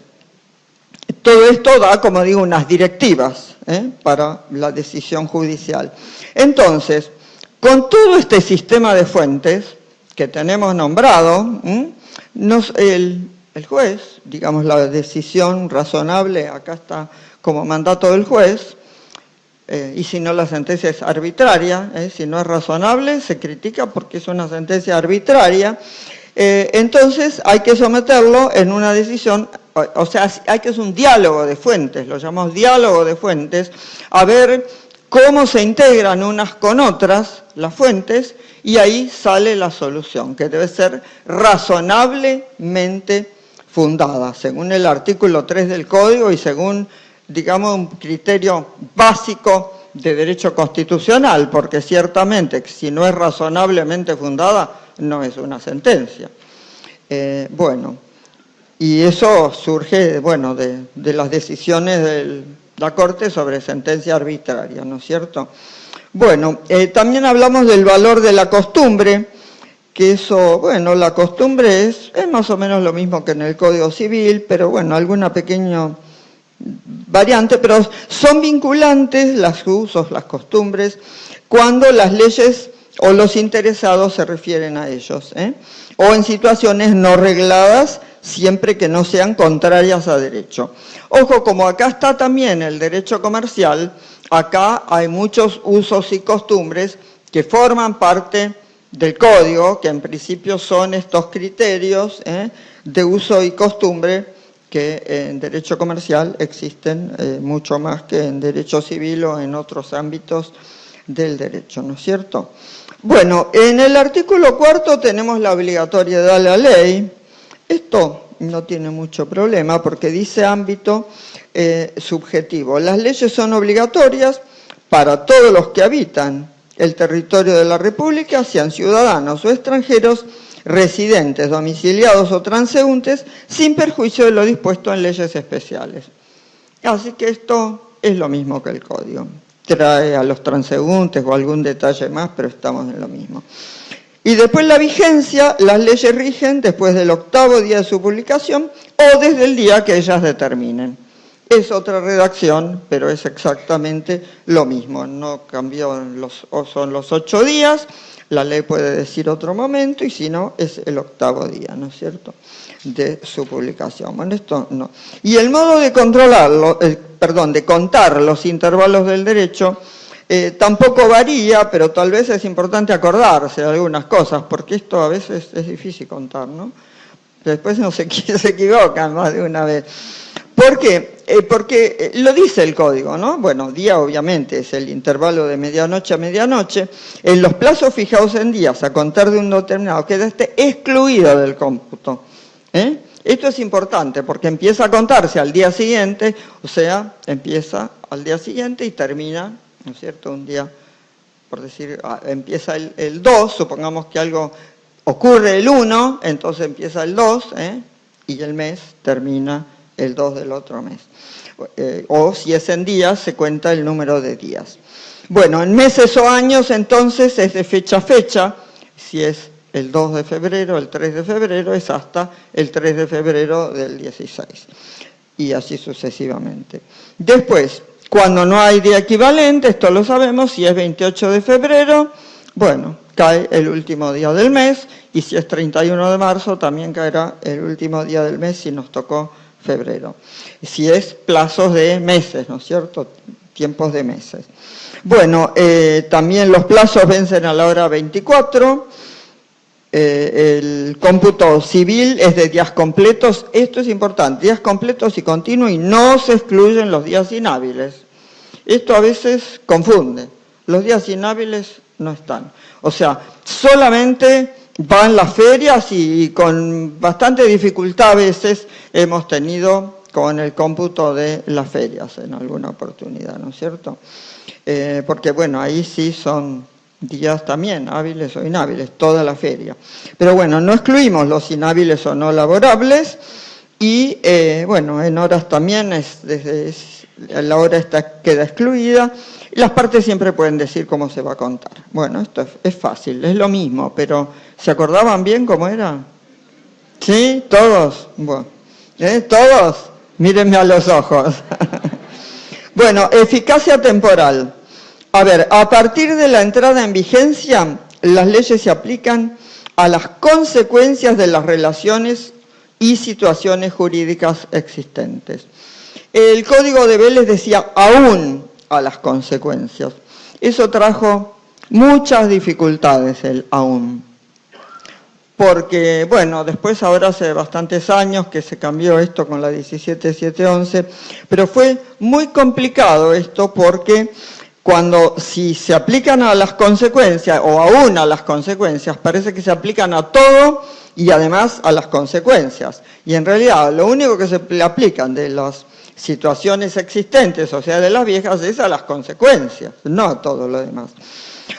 todo esto da, como digo, unas directivas para la decisión judicial. Entonces, con todo este sistema de fuentes que tenemos nombrado, el juez, digamos, la decisión razonable, acá está como mandato del juez, y si no la sentencia es arbitraria, si no es razonable, se critica porque es una sentencia arbitraria, entonces hay que someterlo en una decisión, o sea, hay que hacer un diálogo de fuentes, lo llamamos diálogo de fuentes, a ver cómo se integran unas con otras las fuentes, y ahí sale la solución, que debe ser razonablemente fundada, según el artículo 3 del Código y según, digamos, un criterio básico de derecho constitucional, porque ciertamente si no es razonablemente fundada, no es una sentencia. Bueno, y eso surge, bueno, de las decisiones de la Corte sobre sentencia arbitraria, ¿no es cierto? Bueno, también hablamos del valor de la costumbre, que eso, bueno, la costumbre es más o menos lo mismo que en el Código Civil, pero bueno, alguna pequeña variante, pero son vinculantes los usos, las costumbres, cuando las leyes o los interesados se refieren a ellos, o en situaciones no regladas, siempre que no sean contrarias a derecho. Ojo, como acá está también el derecho comercial, acá hay muchos usos y costumbres que forman parte del código, que en principio son estos criterios de uso y costumbre que en derecho comercial existen mucho más que en derecho civil o en otros ámbitos del derecho, ¿no es cierto? Bueno, en el artículo 4 tenemos la obligatoriedad de la ley. Esto no tiene mucho problema porque dice ámbito subjetivo. Las leyes son obligatorias para todos los que habitan el territorio de la República, sean ciudadanos o extranjeros, residentes, domiciliados o transeúntes, sin perjuicio de lo dispuesto en leyes especiales. Así que esto es lo mismo que el Código. Trae a los transeúntes o algún detalle más, pero estamos en lo mismo. Y después la vigencia, las leyes rigen después del 8º día de su publicación o desde el día que ellas determinen. Es otra redacción, pero es exactamente lo mismo. No cambió, son los 8 días, la ley puede decir otro momento, y si no, es el 8º día, ¿no es cierto?, de su publicación. Bueno, esto no. Y el modo de controlarlo, de contar los intervalos del derecho, tampoco varía, pero tal vez es importante acordarse de algunas cosas, porque esto a veces es difícil contar, ¿no? Después no se equivocan más de una vez. ¿Por qué? Porque lo dice el Código, ¿no? Bueno, día obviamente es el intervalo de medianoche a medianoche. En los plazos fijados en días, a contar de un determinado, queda excluido del cómputo. Esto es importante porque empieza a contarse al día siguiente, o sea, empieza al día siguiente y termina, ¿no es cierto?, un día, por decir, empieza el 2, supongamos que algo ocurre el 1, entonces empieza el 2, y el mes termina el 2 del otro mes. O si es en días, se cuenta el número de días. Bueno, en meses o años, entonces, es de fecha a fecha. Si es el 2 de febrero, el 3 de febrero, es hasta el 3 de febrero del 16. Y así sucesivamente. Después, cuando no hay día equivalente, esto lo sabemos, si es 28 de febrero, bueno, cae el último día del mes, y si es 31 de marzo, también caerá el último día del mes si nos tocó febrero. Si es plazos de meses, ¿no es cierto?, tiempos de meses. Bueno, también los plazos vencen a la hora 24, el cómputo civil es de días completos, esto es importante, días completos y continuos, y no se excluyen los días inhábiles. Esto a veces confunde, los días inhábiles no están. O sea, solamente van las ferias y con bastante dificultad a veces hemos tenido con el cómputo de las ferias en alguna oportunidad, ¿no es cierto? Porque bueno, ahí sí son días también, hábiles o inhábiles, toda la feria. Pero bueno, no excluimos los inhábiles o no laborables y bueno, en horas también desde la hora queda excluida. Y las partes siempre pueden decir cómo se va a contar. Bueno, esto es fácil, es lo mismo, pero ¿se acordaban bien cómo era? ¿Sí? ¿Todos? Bueno, ¿todos? Mírenme a los ojos. Bueno, eficacia temporal. A ver, a partir de la entrada en vigencia, las leyes se aplican a las consecuencias de las relaciones y situaciones jurídicas existentes. El Código de Vélez decía aún a las consecuencias. Eso trajo muchas dificultades, el aún. Porque, bueno, después ahora hace bastantes años que se cambió esto con la 17711, pero fue muy complicado esto porque si se aplican a las consecuencias o aún a las consecuencias, parece que se aplican a todo y además a las consecuencias. Y en realidad lo único que se le aplican de las situaciones existentes, o sea, de las viejas, es a las consecuencias, no a todo lo demás.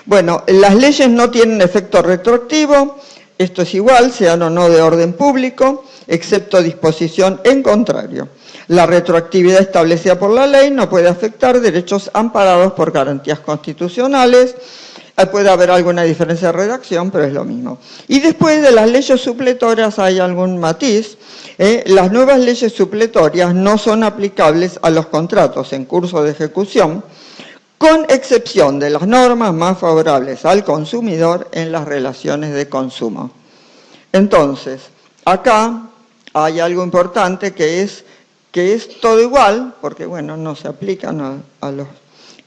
Bueno, las leyes no tienen efecto retroactivo, esto es igual, sean o no de orden público, excepto disposición en contrario. La retroactividad establecida por la ley no puede afectar derechos amparados por garantías constitucionales. Puede haber alguna diferencia de redacción, pero es lo mismo. Y después de las leyes supletorias hay algún matiz. Las nuevas leyes supletorias no son aplicables a los contratos en curso de ejecución, con excepción de las normas más favorables al consumidor en las relaciones de consumo. Entonces, acá hay algo importante que es todo igual, porque bueno, no se aplican a los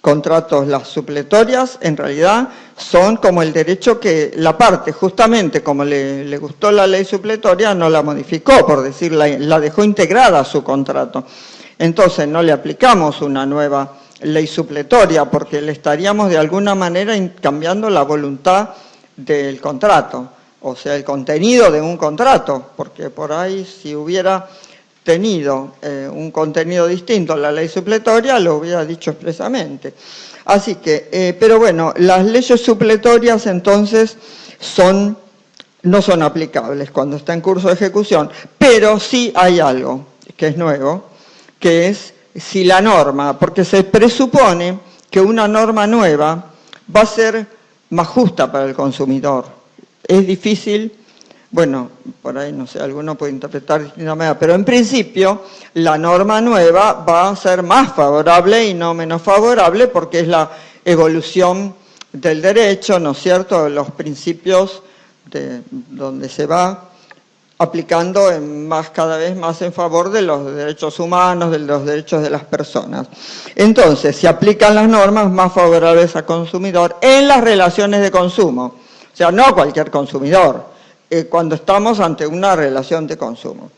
contratos. Las supletorias en realidad son como el derecho que la parte, justamente como le gustó la ley supletoria, no la modificó, por decir, la dejó integrada a su contrato. Entonces no le aplicamos una nueva ley supletoria porque le estaríamos de alguna manera cambiando la voluntad del contrato, o sea, el contenido de un contrato, porque por ahí si hubiera tenido un contenido distinto a la ley supletoria, lo hubiera dicho expresamente. Así que, pero bueno, las leyes supletorias entonces no son aplicables cuando está en curso de ejecución, pero sí hay algo que es nuevo, que es si la norma, porque se presupone que una norma nueva va a ser más justa para el consumidor. Es difícil. Bueno, por ahí no sé, alguno puede interpretar de distinta manera, pero en principio la norma nueva va a ser más favorable y no menos favorable porque es la evolución del derecho, ¿no es cierto?, los principios donde se va aplicando cada vez más en favor de los derechos humanos, de los derechos de las personas. Entonces, se aplican las normas más favorables al consumidor en las relaciones de consumo, o sea, no cualquier consumidor, cuando estamos ante una relación de consumo.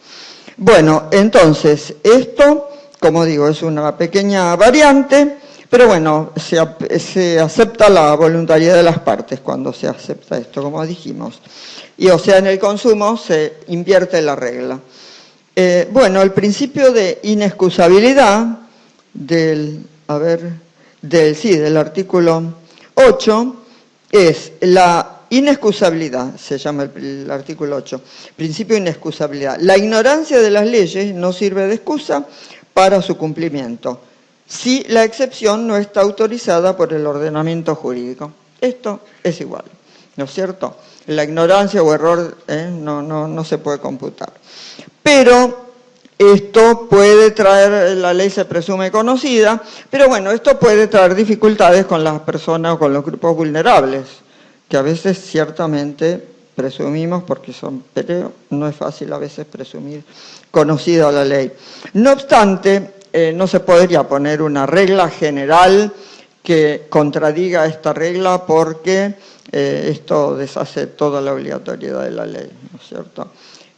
Bueno, entonces, esto, como digo, es una pequeña variante, pero bueno, se acepta la voluntariedad de las partes cuando se acepta esto, como dijimos. Y o sea, en el consumo se invierte la regla. Bueno, el principio de inexcusabilidad del artículo 8 es la inexcusabilidad, se llama el artículo 8, principio de inexcusabilidad. La ignorancia de las leyes no sirve de excusa para su cumplimiento, si la excepción no está autorizada por el ordenamiento jurídico. Esto es igual, ¿no es cierto? La ignorancia o error no se puede computar. Pero esto puede traer, la ley se presume conocida, pero bueno, esto puede traer dificultades con las personas o con los grupos vulnerables, que a veces ciertamente presumimos porque son, pero no es fácil a veces presumir conocida la ley. No obstante, no se podría poner una regla general que contradiga esta regla porque esto deshace toda la obligatoriedad de la ley, ¿no es cierto?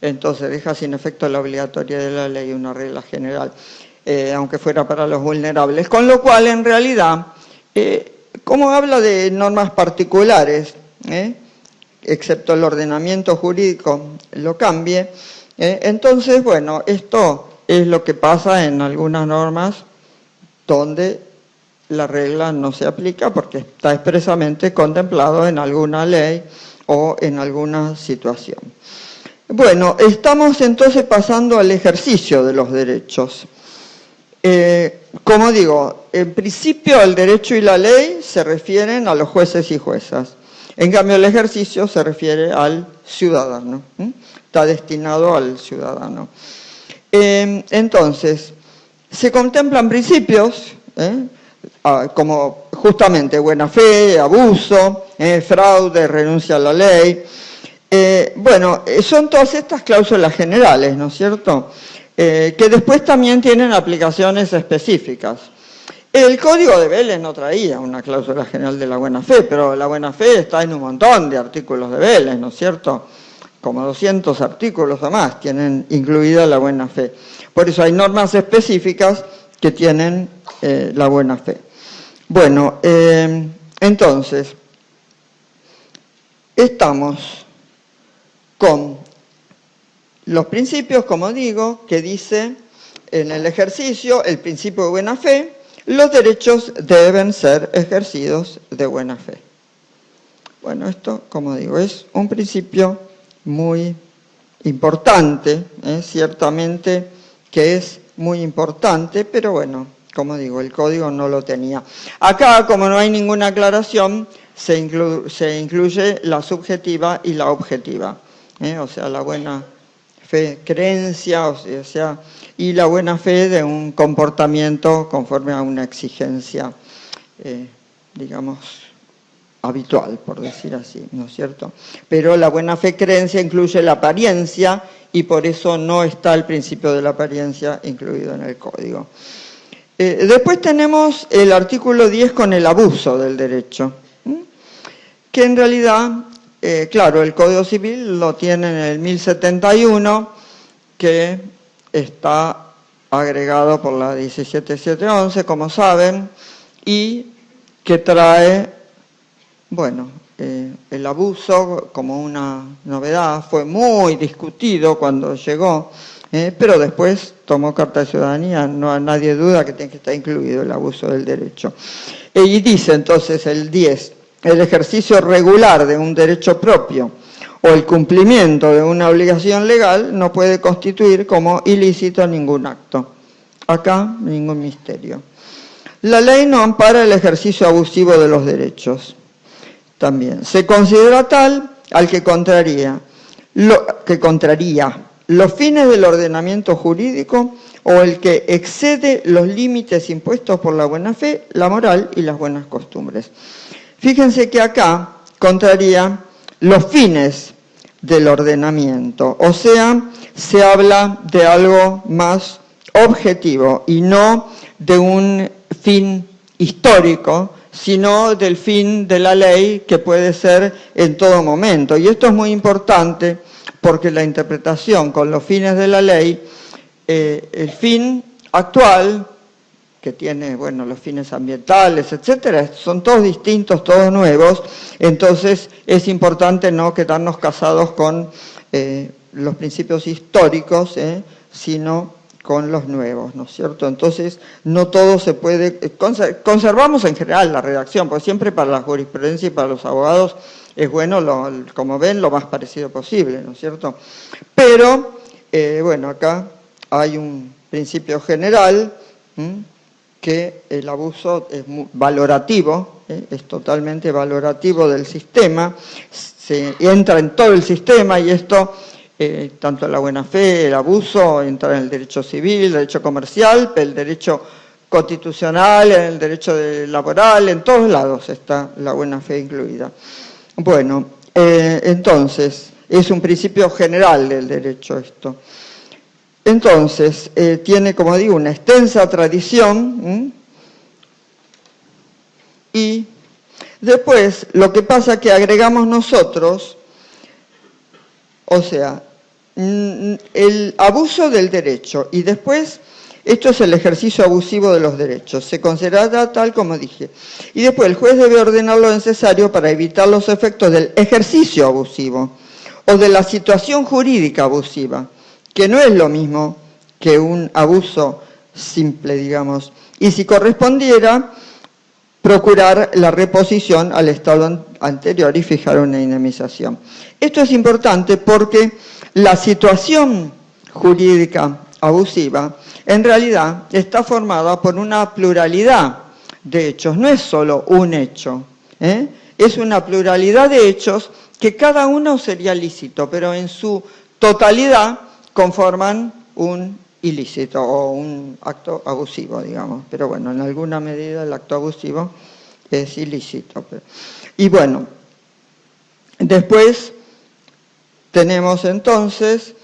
Entonces deja sin efecto la obligatoriedad de la ley una regla general, aunque fuera para los vulnerables. Con lo cual, en realidad, como habla de normas particulares, excepto el ordenamiento jurídico lo cambie, entonces, bueno, esto es lo que pasa en algunas normas donde la regla no se aplica porque está expresamente contemplado en alguna ley o en alguna situación. Bueno, estamos entonces pasando al ejercicio de los derechos. Como digo, en principio el derecho y la ley se refieren a los jueces y juezas. En cambio, el ejercicio se refiere al ciudadano. Está destinado al ciudadano. Entonces, se contemplan principios, como justamente buena fe, abuso, fraude, renuncia a la ley. Bueno, son todas estas cláusulas generales, ¿no es cierto? Que después también tienen aplicaciones específicas. El Código de Vélez no traía una cláusula general de la buena fe, pero la buena fe está en un montón de artículos de Vélez, ¿no es cierto? Como 200 artículos o más tienen incluida la buena fe. Por eso hay normas específicas que tienen la buena fe. Bueno, entonces, estamos con los principios, como digo, que dice en el ejercicio, el principio de buena fe, los derechos deben ser ejercidos de buena fe. Bueno, esto, como digo, es un principio muy importante, ciertamente que es muy importante, pero bueno, como digo, el código no lo tenía. Acá, como no hay ninguna aclaración, se incluye la subjetiva y la objetiva, o sea, la buena fe, creencia, o sea, y la buena fe de un comportamiento conforme a una exigencia, digamos, habitual, por decir así, ¿no es cierto? Pero la buena fe creencia incluye la apariencia y por eso no está el principio de la apariencia incluido en el código. Después tenemos el artículo 10 con el abuso del derecho, que en realidad, claro, el Código Civil lo tiene en el 1071, que está agregado por la 17711, como saben, y que trae, bueno, el abuso como una novedad. Fue muy discutido cuando llegó, pero después tomó carta de ciudadanía, no hay nadie duda que tiene que estar incluido el abuso del derecho. Y dice entonces el 10, el ejercicio regular de un derecho propio o el cumplimiento de una obligación legal no puede constituir como ilícito ningún acto. Acá ningún misterio. La ley no ampara el ejercicio abusivo de los derechos. También se considera tal al que contraría los fines del ordenamiento jurídico o el que excede los límites impuestos por la buena fe, la moral y las buenas costumbres. Fíjense que acá contraría los fines del ordenamiento, o sea, se habla de algo más objetivo y no de un fin histórico, sino del fin de la ley que puede ser en todo momento. Y esto es muy importante porque la interpretación con los fines de la ley, el fin actual, que tiene, bueno, los fines ambientales, etcétera, son todos distintos, todos nuevos, entonces es importante no quedarnos casados con los principios históricos sino con los nuevos, ¿no es cierto? Entonces, no todo se puede... Conservamos en general la redacción, porque siempre para la jurisprudencia y para los abogados es bueno, como ven, lo más parecido posible, ¿no es cierto? Pero, bueno, acá hay un principio general, que el abuso es valorativo, es totalmente valorativo del sistema, se entra en todo el sistema y esto... tanto la buena fe, el abuso, entra en el derecho civil, el derecho comercial, el derecho constitucional, en el derecho laboral, en todos lados está la buena fe incluida. Bueno, entonces, es un principio general del derecho esto. Entonces, tiene, como digo, una extensa tradición, y después lo que pasa es que agregamos nosotros, o sea, el abuso del derecho y después, esto es el ejercicio abusivo de los derechos, se considerará tal como dije. Y después el juez debe ordenar lo necesario para evitar los efectos del ejercicio abusivo o de la situación jurídica abusiva, que no es lo mismo que un abuso simple, digamos. Y si correspondiera, procurar la reposición al estado anterior y fijar una indemnización. Esto es importante porque la situación jurídica abusiva en realidad está formada por una pluralidad de hechos, no es solo un hecho, es una pluralidad de hechos que cada uno sería lícito, pero en su totalidad conforman un ilícito o un acto abusivo, digamos. Pero bueno, en alguna medida el acto abusivo es ilícito. Y bueno, después tenemos entonces,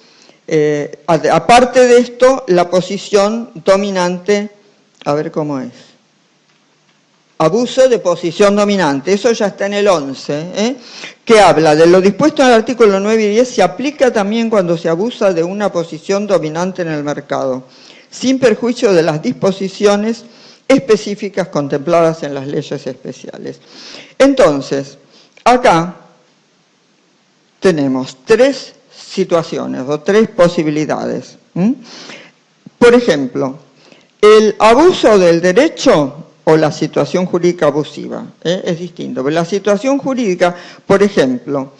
aparte de esto, la posición dominante, a ver cómo es. Abuso de posición dominante, eso ya está en el 11, que habla de lo dispuesto en el artículo 9 y 10, se aplica también cuando se abusa de una posición dominante en el mercado, sin perjuicio de las disposiciones específicas contempladas en las leyes especiales. Entonces, acá tenemos tres situaciones o tres posibilidades. Por ejemplo, el abuso del derecho o la situación jurídica abusiva, es distinto. Pero la situación jurídica, por ejemplo,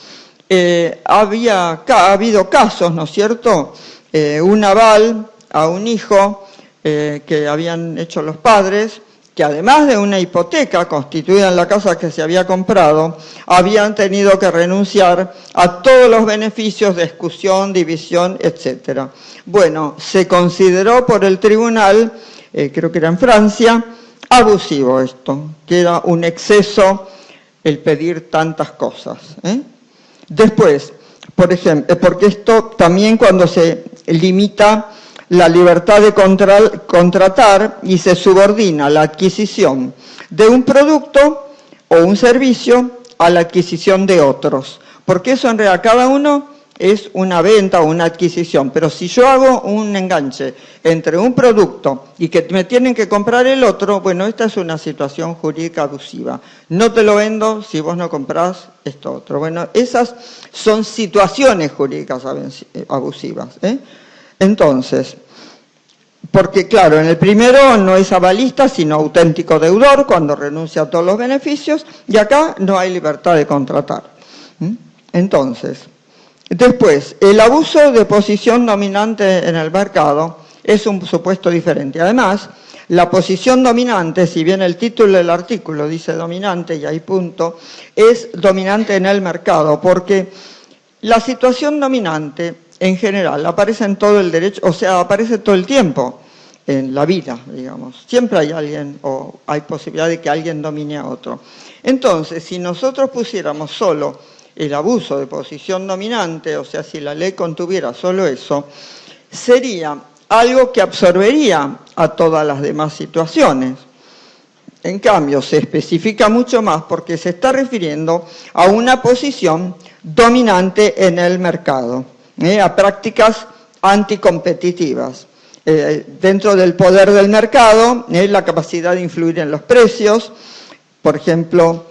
ha habido casos, ¿no es cierto?, un aval a un hijo que habían hecho los padres, que además de una hipoteca constituida en la casa que se había comprado, habían tenido que renunciar a todos los beneficios de exclusión, división, etc. Bueno, se consideró por el tribunal, creo que era en Francia, abusivo esto, que era un exceso el pedir tantas cosas. Después, por ejemplo, porque esto también cuando se limita la libertad de contratar y se subordina la adquisición de un producto o un servicio a la adquisición de otros, porque eso en realidad cada uno es una venta o una adquisición, pero si yo hago un enganche entre un producto y que me tienen que comprar el otro, bueno, esta es una situación jurídica abusiva. No te lo vendo si vos no comprás esto otro. Bueno, esas son situaciones jurídicas abusivas. Entonces, porque claro, en el primero no es avalista, sino auténtico deudor, cuando renuncia a todos los beneficios, y acá no hay libertad de contratar. Entonces, después, el abuso de posición dominante en el mercado es un supuesto diferente. Además, la posición dominante, si bien el título del artículo dice dominante, y hay punto, es dominante en el mercado, porque la situación dominante, en general, aparece en todo el derecho, o sea, aparece todo el tiempo en la vida, digamos. Siempre hay alguien, o hay posibilidad de que alguien domine a otro. Entonces, si nosotros pusiéramos solo el abuso de posición dominante, o sea, si la ley contuviera solo eso, sería algo que absorbería a todas las demás situaciones. En cambio, se especifica mucho más porque se está refiriendo a una posición dominante en el mercado, a prácticas anticompetitivas. Dentro del poder del mercado, la capacidad de influir en los precios, por ejemplo,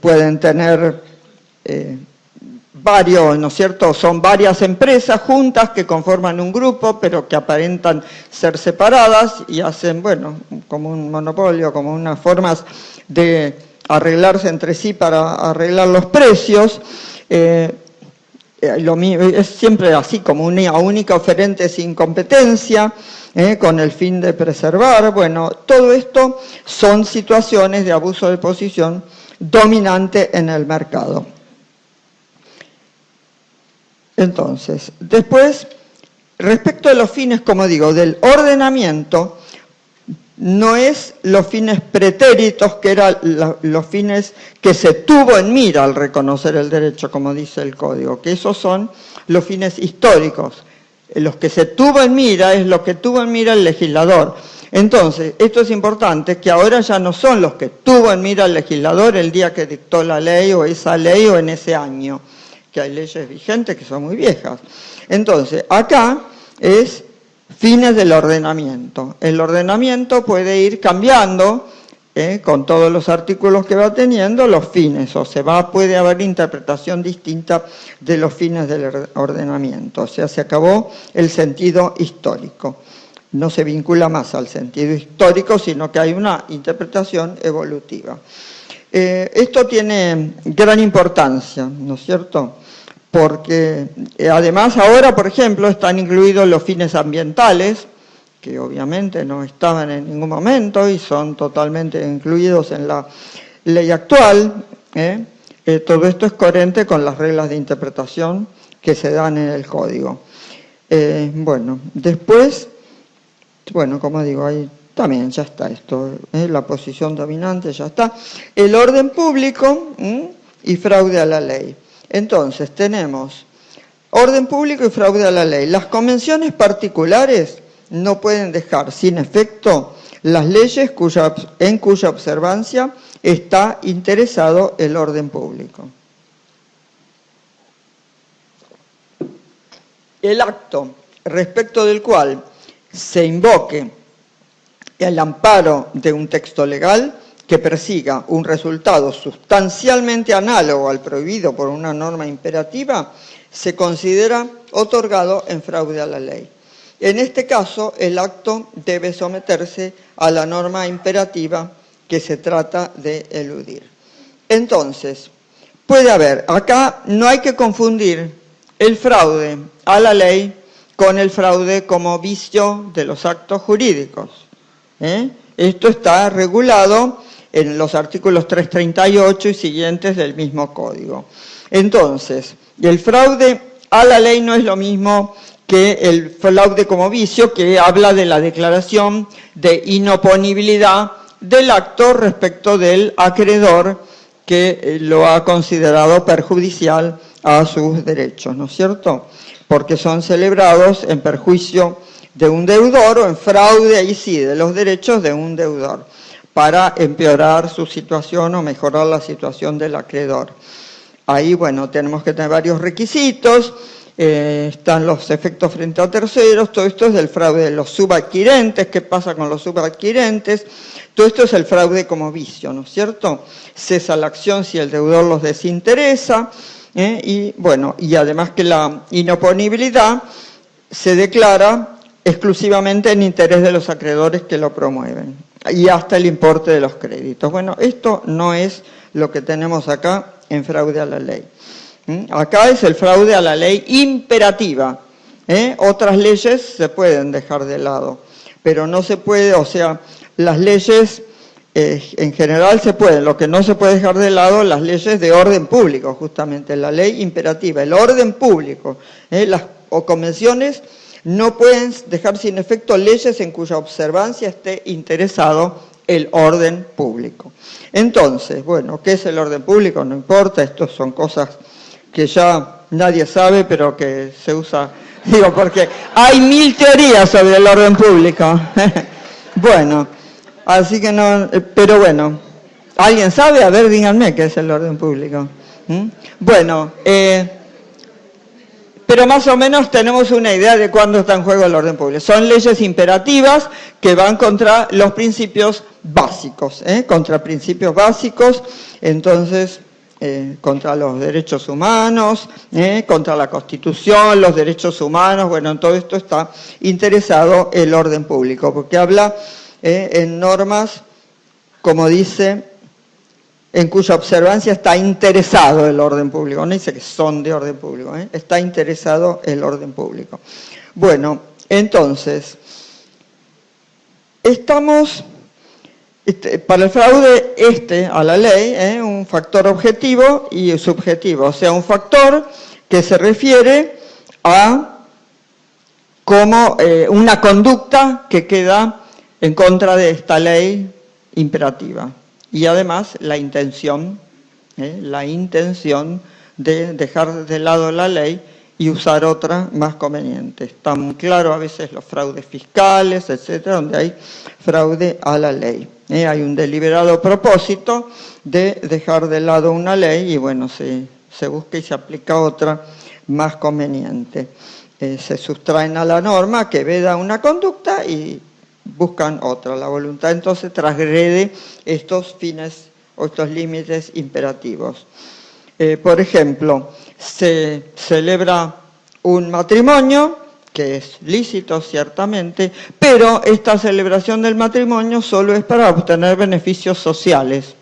pueden tener varios, ¿no es cierto? Son varias empresas juntas que conforman un grupo, pero que aparentan ser separadas y hacen, bueno, como un monopolio, como unas formas de arreglarse entre sí para arreglar los precios. Es siempre así, como una única oferente sin competencia, con el fin de preservar. Bueno, todo esto son situaciones de abuso de posición dominante en el mercado. Entonces, después, respecto a los fines, como digo, del ordenamiento, no es los fines pretéritos, que eran los fines que se tuvo en mira al reconocer el derecho, como dice el Código, que esos son los fines históricos. Los que se tuvo en mira es lo que tuvo en mira el legislador. Entonces, esto es importante, que ahora ya no son los que tuvo en mira el legislador el día que dictó la ley o esa ley o en ese año, que hay leyes vigentes que son muy viejas. Entonces, acá es fines del ordenamiento. El ordenamiento puede ir cambiando con todos los artículos que va teniendo los fines, o puede haber interpretación distinta de los fines del ordenamiento. O sea, se acabó el sentido histórico. No se vincula más al sentido histórico, sino que hay una interpretación evolutiva. Esto tiene gran importancia, ¿no es cierto? Porque además ahora, por ejemplo, están incluidos los fines ambientales, que obviamente no estaban en ningún momento y son totalmente incluidos en la ley actual. Todo esto es coherente con las reglas de interpretación que se dan en el Código. Bueno, después, bueno, como digo, ahí también ya está esto, la posición dominante ya está. El orden público y fraude a la ley. Entonces, tenemos orden público y fraude a la ley. Las convenciones particulares no pueden dejar sin efecto las leyes en cuya observancia está interesado el orden público. El acto respecto del cual se invoque el amparo de un texto legal que persiga un resultado sustancialmente análogo al prohibido por una norma imperativa, se considera otorgado en fraude a la ley. En este caso, el acto debe someterse a la norma imperativa que se trata de eludir. Entonces, puede haber, acá no hay que confundir el fraude a la ley con el fraude como vicio de los actos jurídicos. Esto está regulado en los artículos 338 y siguientes del mismo Código. Entonces, el fraude a la ley no es lo mismo que el fraude como vicio, que habla de la declaración de inoponibilidad del acto respecto del acreedor que lo ha considerado perjudicial a sus derechos, ¿no es cierto? Porque son celebrados en perjuicio de un deudor o en fraude, ahí sí, de los derechos de un deudor, para empeorar su situación o mejorar la situación del acreedor. Ahí, bueno, tenemos que tener varios requisitos, están los efectos frente a terceros, todo esto es del fraude de los subadquirentes. ¿Qué pasa con los subadquirentes? Todo esto es el fraude como vicio, ¿no es cierto? Cesa la acción si el deudor los desinteresa, y bueno, y además que la inoponibilidad se declara exclusivamente en interés de los acreedores que lo promueven, y hasta el importe de los créditos. Bueno, esto no es lo que tenemos acá en fraude a la ley. Acá es el fraude a la ley imperativa. Otras leyes se pueden dejar de lado, pero no se puede, o sea, las leyes en general se pueden, lo que no se puede dejar de lado, las leyes de orden público, justamente, la ley imperativa, el orden público. Las convenciones no pueden dejar sin efecto leyes en cuya observancia esté interesado el orden público. Entonces, bueno, ¿qué es el orden público? No importa, estas son cosas que ya nadie sabe, pero que se usa, digo, porque hay 1000 teorías sobre el orden público. Bueno, así que no, pero bueno, ¿alguien sabe? A ver, díganme qué es el orden público. Bueno, pero más o menos tenemos una idea de cuándo está en juego el orden público. Son leyes imperativas que van contra los principios básicos, contra principios básicos. Entonces, contra los derechos humanos, contra la Constitución, los derechos humanos, bueno, en todo esto está interesado el orden público, porque habla en normas, como dice, en cuya observancia está interesado el orden público, no dice que son de orden público, está interesado el orden público. Bueno, entonces, estamos, para el fraude a la ley, un factor objetivo y subjetivo, o sea, un factor que se refiere a como una conducta que queda en contra de esta ley imperativa. Y además la intención de dejar de lado la ley y usar otra más conveniente. Está muy claro a veces los fraudes fiscales, etcétera, donde hay fraude a la ley. Hay un deliberado propósito de dejar de lado una ley y bueno, se busca y se aplica otra más conveniente. Se sustraen a la norma que veda una conducta y buscan otra. La voluntad entonces transgrede estos fines o estos límites imperativos. Por ejemplo, se celebra un matrimonio, que es lícito ciertamente, pero esta celebración del matrimonio solo es para obtener beneficios sociales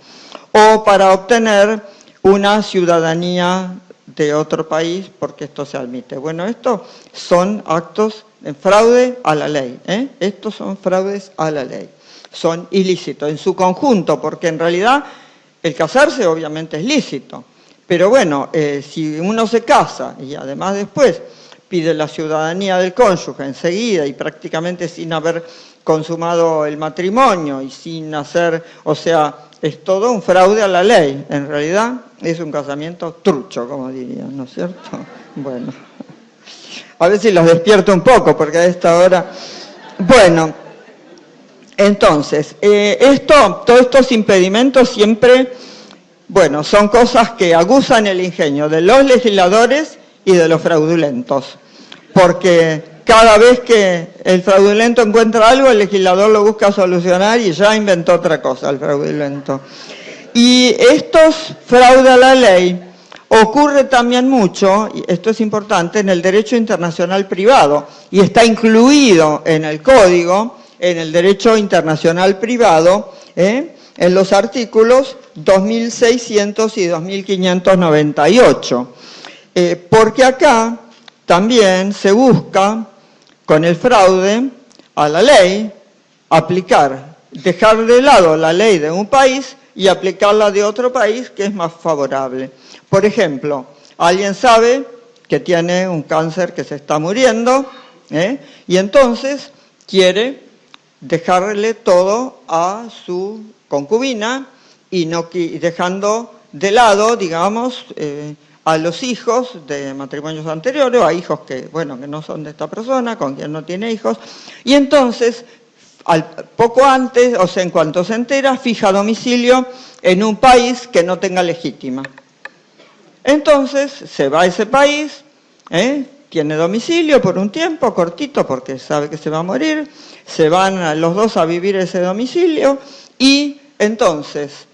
o para obtener una ciudadanía de otro país, porque esto se admite. Bueno, estos son actos de fraude a la ley, Estos son fraudes a la ley. Son ilícitos en su conjunto, porque en realidad el casarse obviamente es lícito. Pero bueno, si uno se casa y además después pide la ciudadanía del cónyuge enseguida y prácticamente sin haber consumado el matrimonio y sin hacer, o sea, es todo un fraude a la ley. En realidad es un casamiento trucho, como dirían, ¿no es cierto? Bueno, a ver si los despierto un poco, porque a esta hora... Bueno, entonces, todos estos impedimentos siempre, bueno, son cosas que aguzan el ingenio de los legisladores y de los fraudulentos, porque cada vez que el fraudulento encuentra algo, el legislador lo busca solucionar y ya inventó otra cosa el fraudulento. Y estos fraudes a la ley ocurre también mucho, y esto es importante, en el derecho internacional privado, y está incluido en el Código, en el derecho internacional privado, en los artículos 2600 y 2598. Porque acá también se busca, con el fraude a la ley, dejar de lado la ley de un país y aplicarla de otro país que es más favorable. Por ejemplo, alguien sabe que tiene un cáncer que se está muriendo, y entonces quiere dejarle todo a su concubina y dejando de lado, digamos, a los hijos de matrimonios anteriores, o a hijos que no son de esta persona, con quien no tiene hijos, y entonces, poco antes, o sea, en cuanto se entera, fija domicilio en un país que no tenga legítima. Entonces, se va a ese país, tiene domicilio por un tiempo cortito, porque sabe que se va a morir, se van los dos a vivir ese domicilio, y entonces,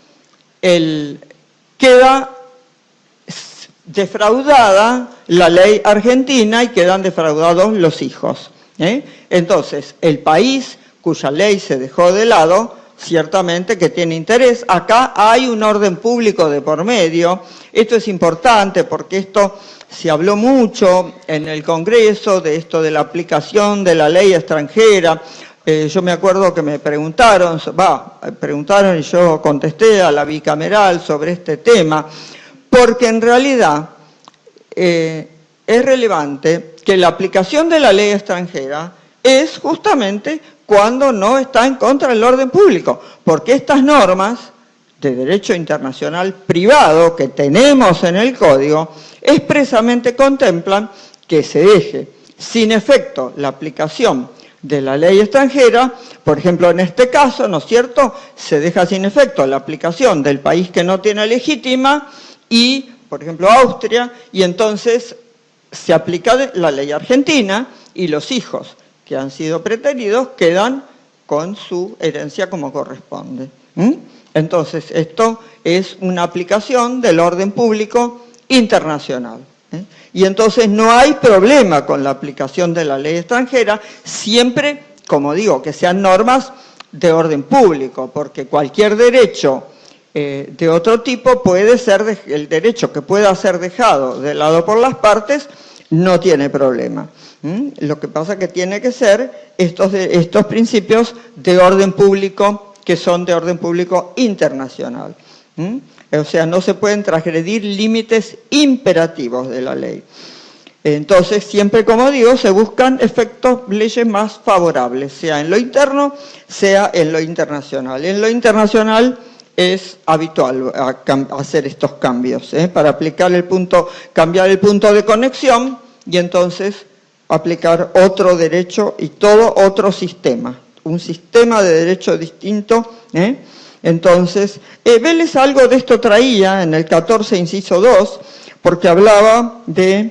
queda defraudada la ley argentina y quedan defraudados los hijos. Entonces, el país cuya ley se dejó de lado, ciertamente que tiene interés. Acá hay un orden público de por medio. Esto es importante porque esto se habló mucho en el Congreso, de esto de la aplicación de la ley extranjera. Yo me acuerdo que me preguntaron y yo contesté a la bicameral sobre este tema, porque en realidad es relevante que la aplicación de la ley extranjera es justamente cuando no está en contra del orden público, porque estas normas de derecho internacional privado que tenemos en el Código expresamente contemplan que se deje sin efecto la aplicación de la ley extranjera. Por ejemplo, en este caso, ¿no es cierto?, se deja sin efecto la aplicación del país que no tiene legítima y, por ejemplo, Austria, y entonces se aplica la ley argentina y los hijos que han sido preteridos quedan con su herencia como corresponde. Entonces, esto es una aplicación del orden público internacional. Y entonces no hay problema con la aplicación de la ley extranjera, siempre, como digo, que sean normas de orden público, porque cualquier derecho de otro tipo puede ser, el derecho que pueda ser dejado de lado por las partes, no tiene problema. Lo que pasa es que tiene que ser estos principios de orden público, que son de orden público internacional. O sea, no se pueden transgredir límites imperativos de la ley. Entonces, siempre, como digo, se buscan leyes más favorables, sea en lo interno, sea en lo internacional. En lo internacional es habitual hacer estos cambios, para aplicar cambiar el punto de conexión y entonces aplicar otro derecho y todo otro sistema, un sistema de derecho distinto. Entonces, Vélez algo de esto traía en el 14, inciso 2, porque hablaba de,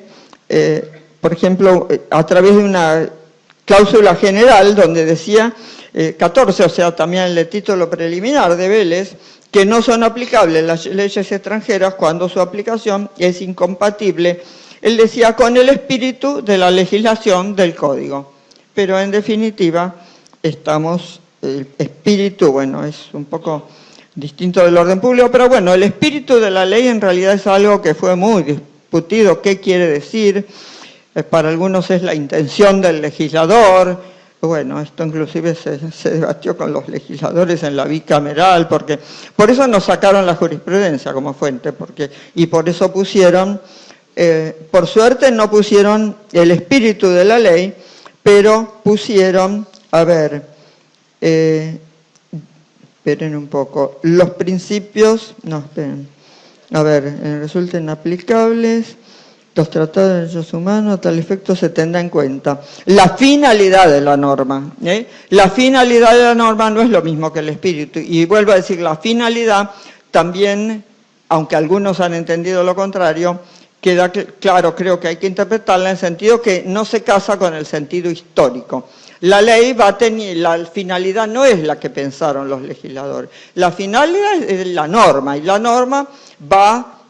por ejemplo, a través de una cláusula general donde decía 14, o sea, también el título preliminar de Vélez, que no son aplicables las leyes extranjeras cuando su aplicación es incompatible, él decía, con el espíritu de la legislación del Código. Pero en definitiva, el espíritu, bueno, es un poco distinto del orden público, pero bueno, el espíritu de la ley en realidad es algo que fue muy discutido. ¿Qué quiere decir? Para algunos es la intención del legislador. Bueno, esto inclusive se debatió con los legisladores en la bicameral, porque por eso nos sacaron la jurisprudencia como fuente, y por eso pusieron, por suerte no pusieron el espíritu de la ley, pero pusieron, esperen un poco, los principios, resulten aplicables. Los tratados de derechos humanos, a tal efecto se tendrá en cuenta la finalidad de la norma. La finalidad de la norma no es lo mismo que el espíritu. Y vuelvo a decir, la finalidad también, aunque algunos han entendido lo contrario, queda claro, creo que hay que interpretarla en el sentido que no se casa con el sentido histórico. La ley la finalidad no es la que pensaron los legisladores. La finalidad es la norma, y la norma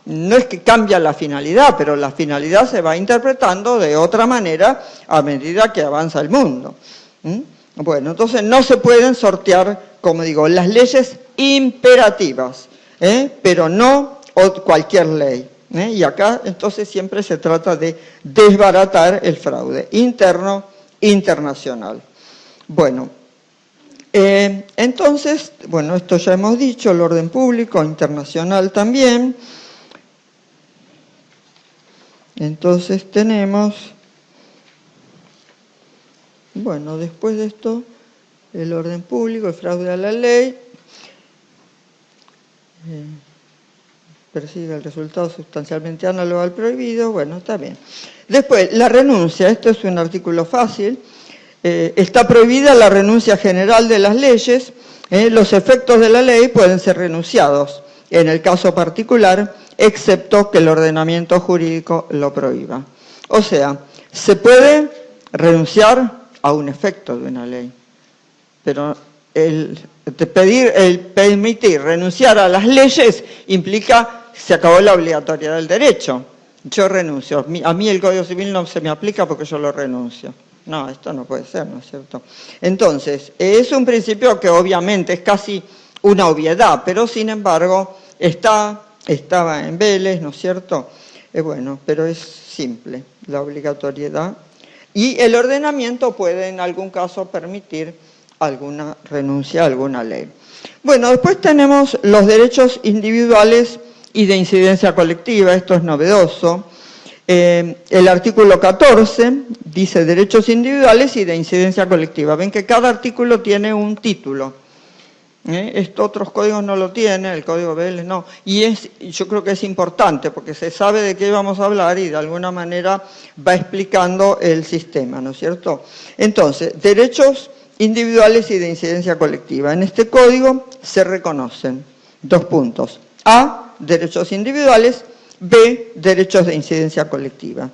no es que cambia la finalidad, pero la finalidad se va interpretando de otra manera a medida que avanza el mundo. Bueno, entonces no se pueden sortear, como digo, las leyes imperativas, pero no cualquier ley. Y acá entonces siempre se trata de desbaratar el fraude interno, internacional. Bueno, entonces, bueno, esto ya hemos dicho, el orden público, internacional también. Entonces tenemos, bueno, después de esto, el orden público, el fraude a la ley, persigue el resultado sustancialmente análogo al prohibido, bueno, está bien. Después, la renuncia, esto es un artículo fácil, está prohibida la renuncia general de las leyes, los efectos de la ley pueden ser renunciados, en el caso particular, excepto que el ordenamiento jurídico lo prohíba. O sea, se puede renunciar a un efecto de una ley, pero el permitir renunciar a las leyes implica que se acabó la obligatoriedad del derecho. Yo renuncio, a mí el Código Civil no se me aplica porque yo lo renuncio. No, esto no puede ser, ¿no es cierto? Entonces, es un principio que obviamente es casi una obviedad, pero sin embargo estaba en Vélez, ¿no es cierto? Bueno, pero es simple, la obligatoriedad. Y el ordenamiento puede en algún caso permitir alguna renuncia a alguna ley. Bueno, después tenemos los derechos individuales y de incidencia colectiva, esto es novedoso. El artículo 14 dice derechos individuales y de incidencia colectiva. Ven que cada artículo tiene un título. Otros códigos no lo tienen, el Código Vélez no. Y yo creo que es importante porque se sabe de qué vamos a hablar y de alguna manera va explicando el sistema, ¿no es cierto? Entonces, derechos individuales y de incidencia colectiva. En este código se reconocen 2 puntos. A, derechos individuales. B, derechos de incidencia colectiva.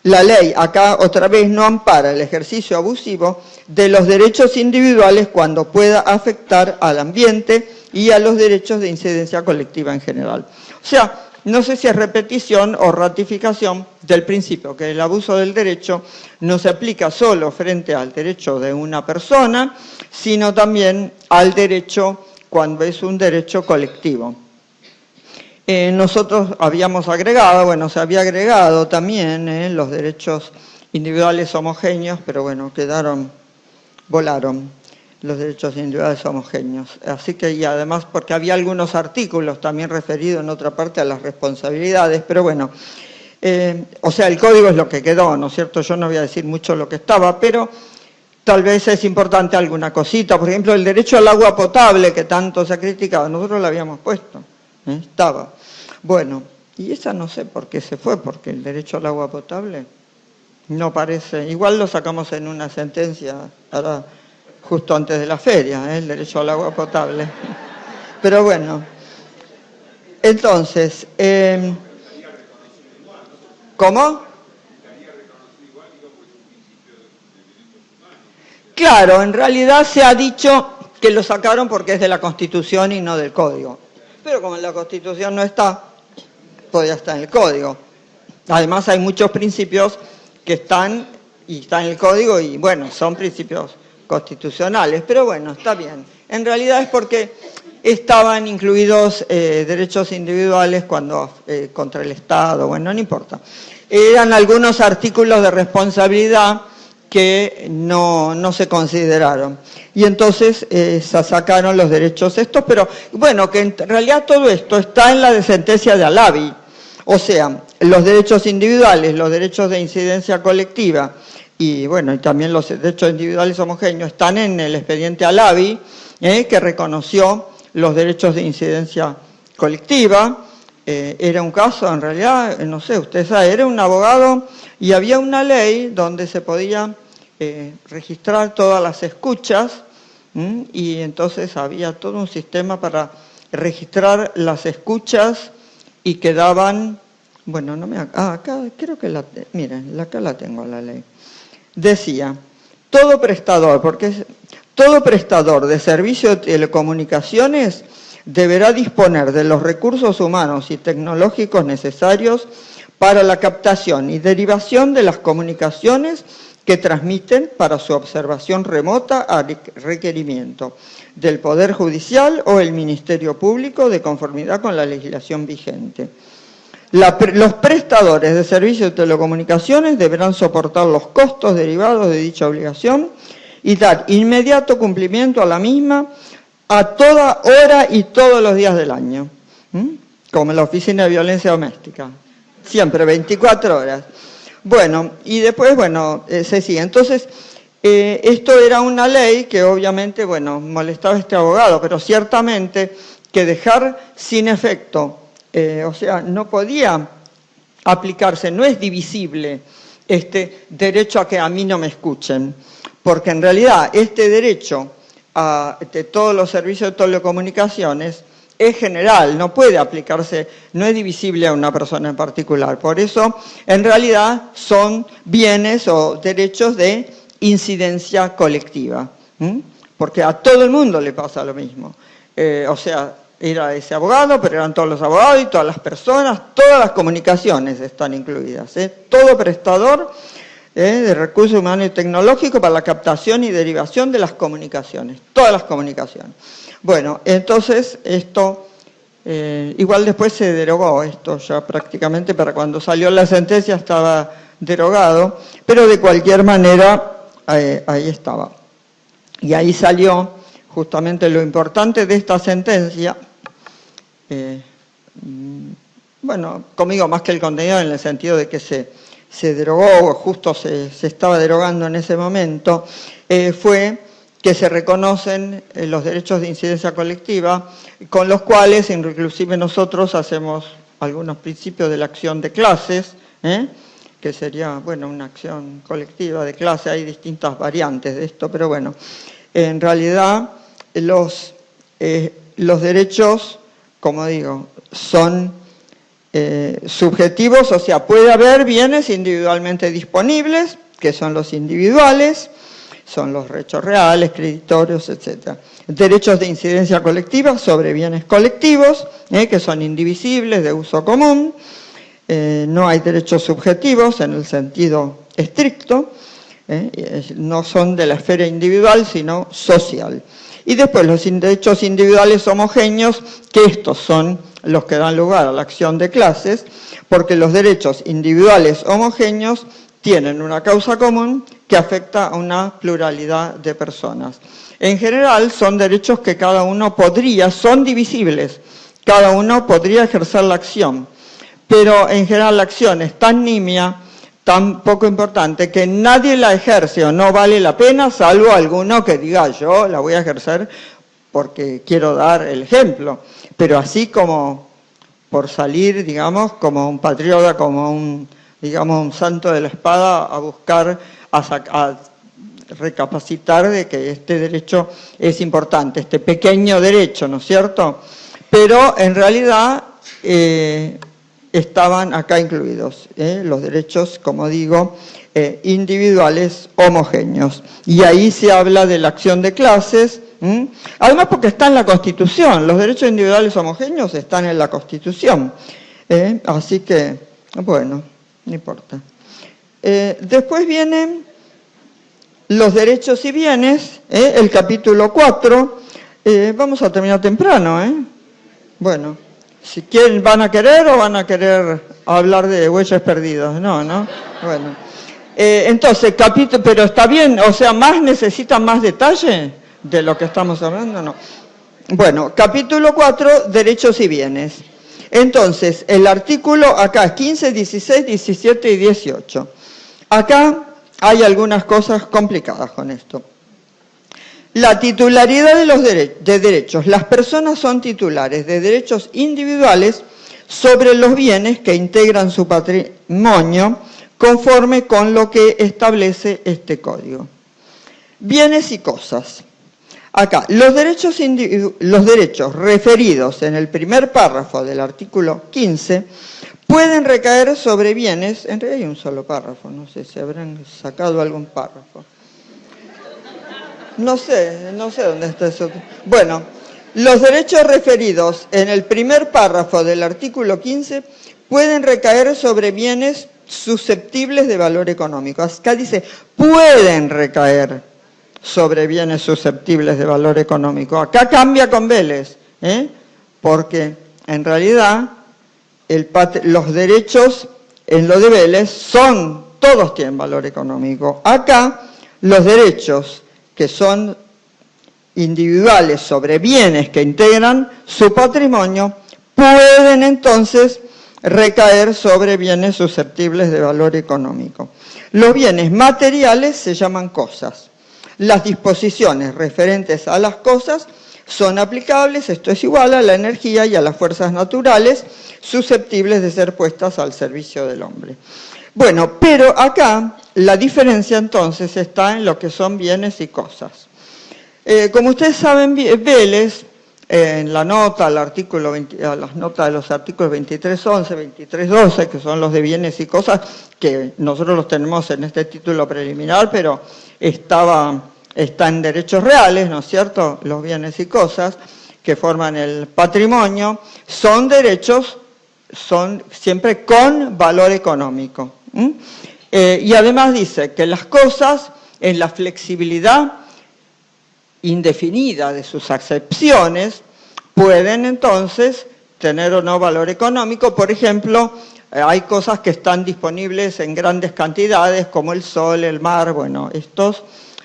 La ley acá otra vez no ampara el ejercicio abusivo de los derechos individuales cuando pueda afectar al ambiente, y a los derechos de incidencia colectiva en general. O sea, no sé si es repetición o ratificación del principio, que el abuso del derecho no se aplica solo frente al derecho de una persona, sino también al derecho cuando es un derecho colectivo. Nosotros habíamos agregado, bueno, se había agregado también los derechos individuales homogéneos, pero bueno, volaron los derechos individuales homogéneos. Así que, y además porque había algunos artículos también referidos en otra parte a las responsabilidades, pero bueno, o sea, el código es lo que quedó, ¿no es cierto? Yo no voy a decir mucho lo que estaba, pero tal vez es importante alguna cosita. Por ejemplo, el derecho al agua potable, que tanto se ha criticado, nosotros lo habíamos puesto, estaba. Bueno, y esa no sé por qué se fue, porque el derecho al agua potable no parece, igual lo sacamos en una sentencia ahora, justo antes de la feria, el derecho al agua potable. Pero bueno, entonces, ¿cómo? Claro, en realidad se ha dicho que lo sacaron porque es de la Constitución y no del Código. Pero como en la Constitución no está, podría estar en el Código. Además hay muchos principios que están en el Código y bueno, son principios constitucionales, pero bueno, está bien. En realidad es porque estaban incluidos derechos individuales contra el Estado, bueno, no importa. Eran algunos artículos de responsabilidad que no se consideraron. Y entonces se sacaron los derechos estos, pero bueno, que en realidad todo esto está en la sentencia de Alavi. O sea, los derechos individuales, los derechos de incidencia colectiva y bueno, y también los derechos individuales homogéneos están en el expediente Alavi, que reconoció los derechos de incidencia colectiva. Era un caso, en realidad, no sé, usted sabe, era un abogado y había una ley donde se podía registrar todas las escuchas y entonces había todo un sistema para registrar las escuchas y quedaban, bueno, no me... acá creo que miren, acá la tengo la ley. Decía, todo prestador de servicio de telecomunicaciones deberá disponer de los recursos humanos y tecnológicos necesarios para la captación y derivación de las comunicaciones que transmiten para su observación remota a requerimiento del Poder Judicial o el Ministerio Público de conformidad con la legislación vigente. Los prestadores de servicios de telecomunicaciones deberán soportar los costos derivados de dicha obligación y dar inmediato cumplimiento a la misma a toda hora y todos los días del año, como en la Oficina de Violencia Doméstica, siempre 24 horas. Bueno, y después, bueno, se sigue. Entonces, esto era una ley que obviamente, bueno, molestaba a este abogado, pero ciertamente que dejar sin efecto, o sea, no podía aplicarse, no es divisible este derecho a que a mí no me escuchen, porque en realidad este derecho de todos los servicios de telecomunicaciones es general, no puede aplicarse, no es divisible a una persona en particular. Por eso, en realidad, son bienes o derechos de incidencia colectiva, porque a todo el mundo le pasa lo mismo. O sea, era ese abogado, pero eran todos los abogados y todas las personas, todas las comunicaciones están incluidas. Todo prestador de recursos humanos y tecnológicos para la captación y derivación de las comunicaciones, todas las comunicaciones. Bueno, entonces esto, igual después se derogó esto ya prácticamente, para cuando salió la sentencia estaba derogado, pero de cualquier manera ahí estaba. Y ahí salió justamente lo importante de esta sentencia, bueno, conmigo más que el contenido en el sentido de que se derogó, o justo se estaba derogando en ese momento, fue que se reconocen los derechos de incidencia colectiva, con los cuales inclusive nosotros hacemos algunos principios de la acción de clases, que sería, bueno, una acción colectiva de clase, hay distintas variantes de esto, pero bueno, en realidad los derechos, como digo, son subjetivos, o sea, puede haber bienes individualmente disponibles, que son los individuales, Son los derechos reales, creditorios, etc. Derechos de incidencia colectiva sobre bienes colectivos, que son indivisibles, de uso común. No hay derechos subjetivos en el sentido estricto, no son de la esfera individual, sino social. Y después los derechos individuales homogéneos, que estos son los que dan lugar a la acción de clases, porque los derechos individuales homogéneos tienen una causa común que afecta a una pluralidad de personas. En general son derechos que cada uno son divisibles, cada uno podría ejercer la acción, pero en general la acción es tan nimia, tan poco importante, que nadie la ejerce o no vale la pena, salvo alguno que diga yo la voy a ejercer porque quiero dar el ejemplo, pero así como por salir, digamos, como un patriota, como un santo de la espada a buscar, a recapacitar de que este derecho es importante, este pequeño derecho, ¿no es cierto? Pero en realidad estaban acá incluidos los derechos, como digo, individuales homogéneos. Y ahí se habla de la acción de clases, además porque está en la Constitución, los derechos individuales homogéneos están en la Constitución. Así que, bueno, no importa. Después vienen los derechos y bienes, el capítulo 4. Vamos a terminar temprano, Bueno, si quieren, ¿van a querer o van a querer hablar de huellas perdidas? No. Bueno. Entonces, pero está bien, o sea, ¿necesitan más detalle de lo que estamos hablando? No. Bueno, capítulo 4, derechos y bienes. Entonces, el artículo acá, 15, 16, 17 y 18. Acá hay algunas cosas complicadas con esto. La titularidad de derechos. Las personas son titulares de derechos individuales sobre los bienes que integran su patrimonio conforme con lo que establece este código. Bienes y cosas. Acá, los derechos referidos en el primer párrafo del artículo 15 pueden recaer sobre bienes, en realidad hay un solo párrafo, no sé si habrán sacado algún párrafo. No sé dónde está eso. Bueno, los derechos referidos en el primer párrafo del artículo 15 pueden recaer sobre bienes susceptibles de valor económico. Acá dice, pueden recaer sobre bienes susceptibles de valor económico. Acá cambia con Vélez, porque en realidad los derechos en lo de Vélez todos tienen valor económico. Acá los derechos que son individuales sobre bienes que integran su patrimonio, pueden entonces recaer sobre bienes susceptibles de valor económico. Los bienes materiales se llaman cosas. Las disposiciones referentes a las cosas son aplicables, esto es igual a la energía y a las fuerzas naturales susceptibles de ser puestas al servicio del hombre. Bueno, pero acá la diferencia entonces está en lo que son bienes y cosas. Como ustedes saben, Vélez, en la nota, las notas de los artículos 23.11, 23.12, que son los de bienes y cosas, que nosotros los tenemos en este título preliminar, pero está en derechos reales, ¿no es cierto?, los bienes y cosas que forman el patrimonio, son derechos, son siempre con valor económico. Y además dice que las cosas, en la flexibilidad indefinida de sus acepciones, pueden entonces tener o no valor económico. Por ejemplo, hay cosas que están disponibles en grandes cantidades, como el sol, el mar, bueno, estos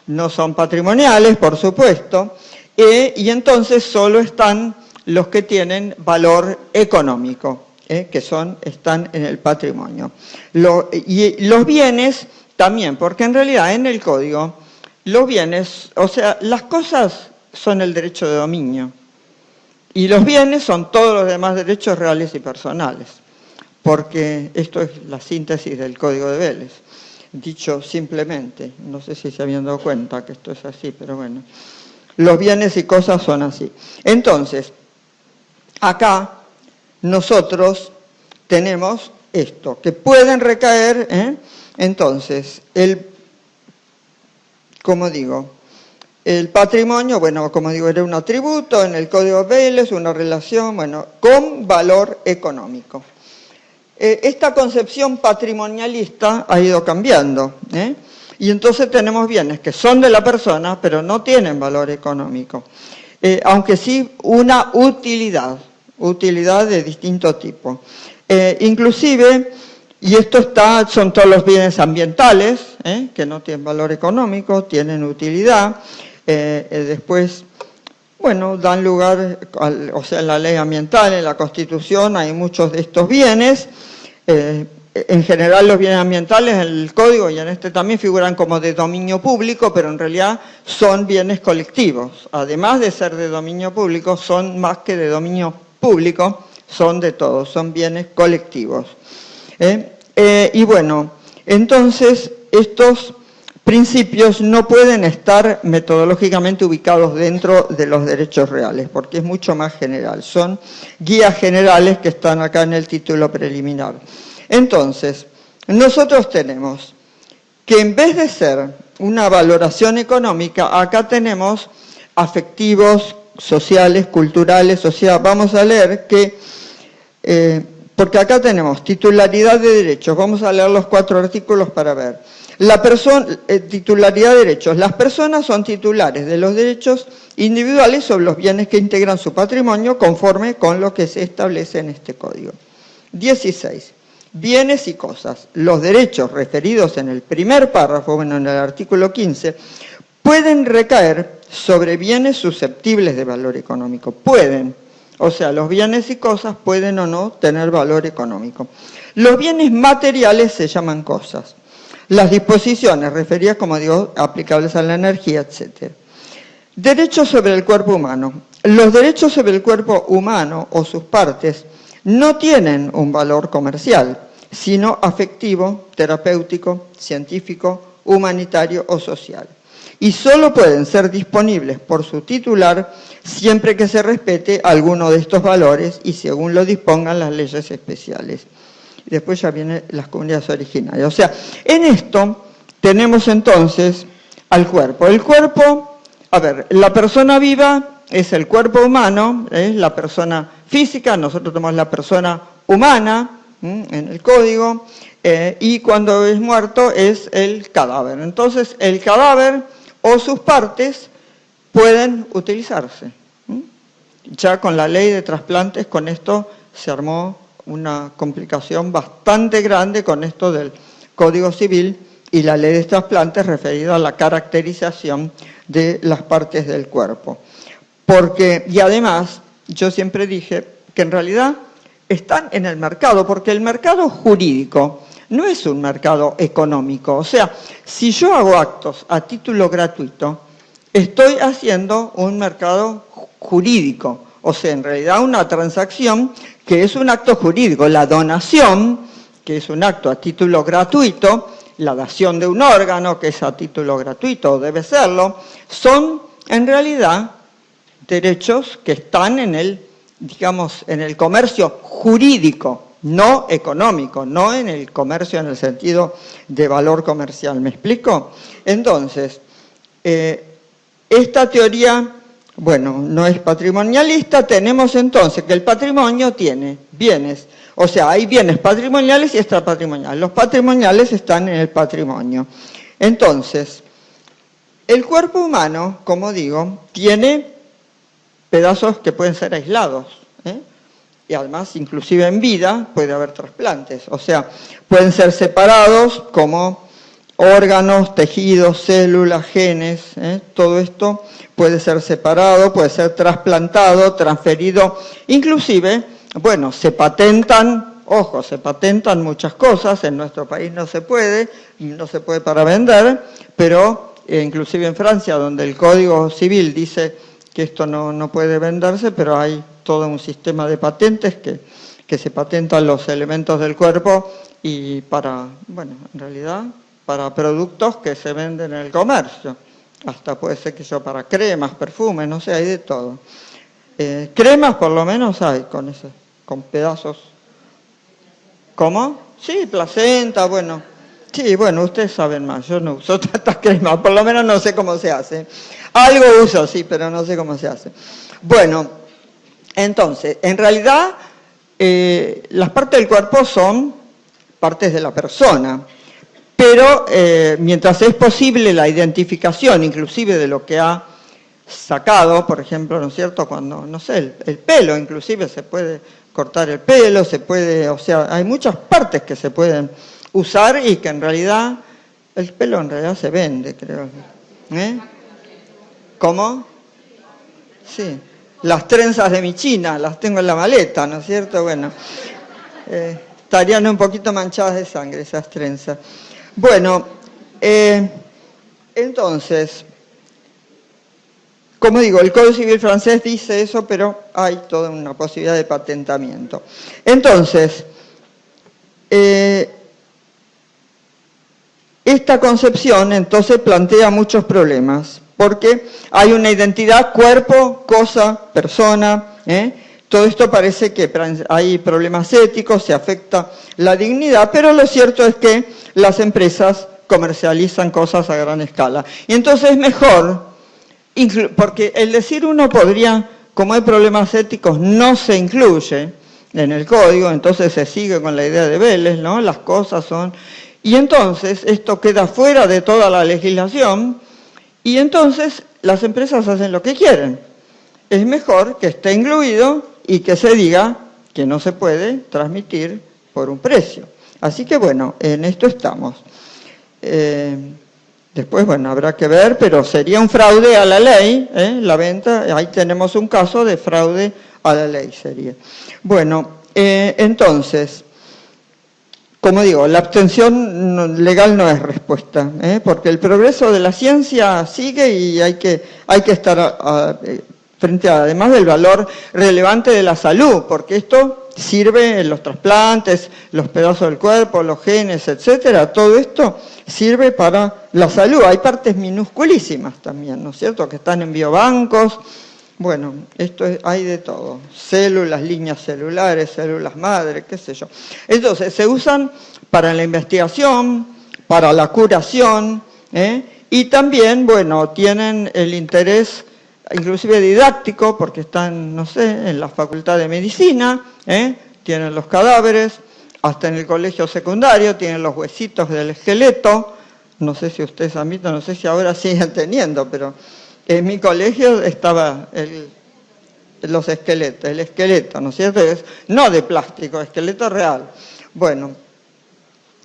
no son patrimoniales, por supuesto, y entonces solo están los que tienen valor económico, que están en el patrimonio. Y los bienes también, porque en realidad en el código, los bienes, o sea, las cosas son el derecho de dominio, y los bienes son todos los demás derechos reales y personales, porque esto es la síntesis del Código de Vélez. Dicho simplemente, no sé si se habían dado cuenta que esto es así, pero bueno, los bienes y cosas son así. Entonces, acá nosotros tenemos esto, que pueden recaer, entonces, como digo, el patrimonio, bueno, como digo, era un atributo, en el Código Vélez, una relación, bueno, con valor económico. Esta concepción patrimonialista ha ido cambiando, y entonces tenemos bienes que son de la persona, pero no tienen valor económico, aunque sí una utilidad de distinto tipo. Inclusive, y esto son todos los bienes ambientales, que no tienen valor económico, tienen utilidad. Después, bueno, dan lugar, o sea, en la ley ambiental, en la Constitución, hay muchos de estos bienes. En general los bienes ambientales en el Código y en este también figuran como de dominio público, pero en realidad son bienes colectivos. Además de ser de dominio público, son más que de dominio público, son de todos, son bienes colectivos. Y bueno, entonces estos principios no pueden estar metodológicamente ubicados dentro de los derechos reales, porque es mucho más general. Son guías generales que están acá en el título preliminar. Entonces, nosotros tenemos que en vez de ser una valoración económica, acá tenemos afectivos, sociales, culturales, o sea, vamos a leer que, porque acá tenemos titularidad de derechos, vamos a leer los 4 artículos para ver. Titularidad de derechos. Las personas son titulares de los derechos individuales sobre los bienes que integran su patrimonio conforme con lo que se establece en este código. 16. Bienes y cosas. Los derechos referidos en el primer párrafo, bueno, en el artículo 15, pueden recaer sobre bienes susceptibles de valor económico. Pueden. O sea, los bienes y cosas pueden o no tener valor económico. Los bienes materiales se llaman cosas. Las disposiciones referidas, como digo, aplicables a la energía, etc. Derechos sobre el cuerpo humano. Los derechos sobre el cuerpo humano o sus partes no tienen un valor comercial, sino afectivo, terapéutico, científico, humanitario o social. Y solo pueden ser disponibles por su titular siempre que se respete alguno de estos valores y según lo dispongan las leyes especiales. Después ya vienen las comunidades originarias. O sea, en esto tenemos entonces al cuerpo. El cuerpo, a ver, la persona viva es el cuerpo humano, es la persona física, nosotros tenemos la persona humana en el código, y cuando es muerto es el cadáver. Entonces, el cadáver o sus partes pueden utilizarse. Ya con la ley de trasplantes, con esto se armó una complicación bastante grande con esto del Código Civil y la ley de trasplantes referida a la caracterización de las partes del cuerpo. Y además, yo siempre dije que en realidad están en el mercado, porque el mercado jurídico no es un mercado económico. O sea, si yo hago actos a título gratuito, estoy haciendo un mercado jurídico. O sea, en realidad una transacción que es un acto jurídico. La donación, que es un acto a título gratuito, la dación de un órgano, que es a título gratuito o debe serlo, son en realidad derechos que están en el, digamos, en el comercio jurídico, no económico, no en el comercio en el sentido de valor comercial. ¿Me explico? Entonces, esta teoría, bueno, no es patrimonialista. Tenemos entonces que el patrimonio tiene bienes, o sea, hay bienes patrimoniales y extrapatrimoniales. Los patrimoniales están en el patrimonio. Entonces, el cuerpo humano, como digo, tiene pedazos que pueden ser aislados, y además, inclusive en vida, puede haber trasplantes. O sea, pueden ser separados como órganos, tejidos, células, genes, todo esto puede ser separado, puede ser trasplantado, transferido. Inclusive, bueno, se patentan, ojo, se patentan muchas cosas, en nuestro país no se puede para vender, pero inclusive en Francia, donde el Código Civil dice que esto no puede venderse, pero hay todo un sistema de patentes que se patentan los elementos del cuerpo y bueno, en realidad para productos que se venden en el comercio. Hasta puede ser que yo para cremas, perfumes, no sé, hay de todo. Cremas por lo menos hay con pedazos. ¿Cómo? Sí, placenta, bueno. Sí, bueno, ustedes saben más, yo no uso tantas cremas, por lo menos no sé cómo se hace. Algo uso, sí, pero no sé cómo se hace. Bueno, entonces, en realidad, las partes del cuerpo son partes de la persona, pero mientras es posible la identificación, inclusive de lo que ha sacado, por ejemplo, ¿no es cierto?, cuando, no sé, el pelo, inclusive se puede cortar el pelo, se puede, o sea, hay muchas partes que se pueden usar y que en realidad, el pelo en realidad se vende, creo. ¿Cómo? Sí, las trenzas de mi china, las tengo en la maleta, ¿no es cierto? Bueno, estarían un poquito manchadas de sangre esas trenzas. Bueno, entonces, como digo, el Código Civil francés dice eso, pero hay toda una posibilidad de patentamiento. Entonces, esta concepción entonces plantea muchos problemas, porque hay una identidad cuerpo, cosa, persona, todo esto parece que hay problemas éticos, se afecta la dignidad, pero lo cierto es que las empresas comercializan cosas a gran escala. Y entonces es mejor, porque el decir uno podría, como hay problemas éticos, no se incluye en el código, entonces se sigue con la idea de Vélez, ¿no? Las cosas son... Y entonces esto queda fuera de toda la legislación y entonces las empresas hacen lo que quieren. Es mejor que esté incluido y que se diga que no se puede transmitir por un precio. Así que bueno, en esto estamos. Después, bueno, habrá que ver, pero sería un fraude a la ley, la venta, ahí tenemos un caso de fraude a la ley sería. Bueno, entonces... Como digo, la abstención legal no es respuesta, porque el progreso de la ciencia sigue y hay que estar frente a, además del valor relevante de la salud, porque esto sirve en los trasplantes, los pedazos del cuerpo, los genes, etcétera, todo esto sirve para la salud. Hay partes minusculísimas también, ¿no es cierto?, que están en biobancos. Bueno, hay de todo, células, líneas celulares, células madre, qué sé yo. Entonces, se usan para la investigación, para la curación, y también, bueno, tienen el interés inclusive didáctico, porque están, no sé, en la Facultad de Medicina, tienen los cadáveres, hasta en el colegio secundario, tienen los huesitos del esqueleto, no sé si ustedes han visto, no sé si ahora siguen teniendo, pero... En mi colegio estaba los esqueletos, el esqueleto, ¿no es cierto? No de plástico, esqueleto real. Bueno,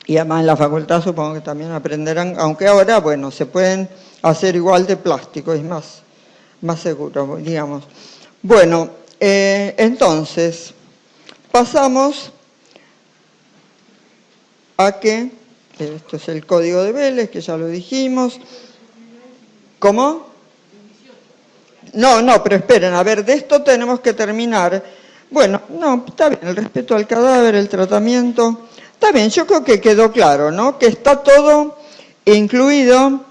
y además en la facultad supongo que también aprenderán, aunque ahora, bueno, se pueden hacer igual de plástico, es más seguro, digamos. Bueno, entonces, pasamos a que, esto es el código de Vélez, que ya lo dijimos. ¿Cómo? No, pero esperen, a ver, de esto tenemos que terminar. Bueno, no, está bien, el respeto al cadáver, el tratamiento, está bien, yo creo que quedó claro, ¿no? Que está todo incluido,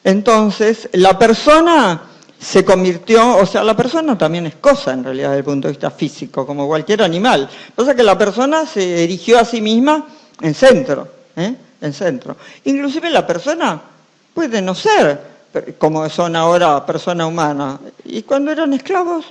entonces, la persona se convirtió, o sea, la persona también es cosa en realidad desde el punto de vista físico, como cualquier animal. Pasa que la persona se erigió a sí misma en centro, en centro. Inclusive la persona puede no ser como son ahora personas humanas. Y cuando eran esclavos,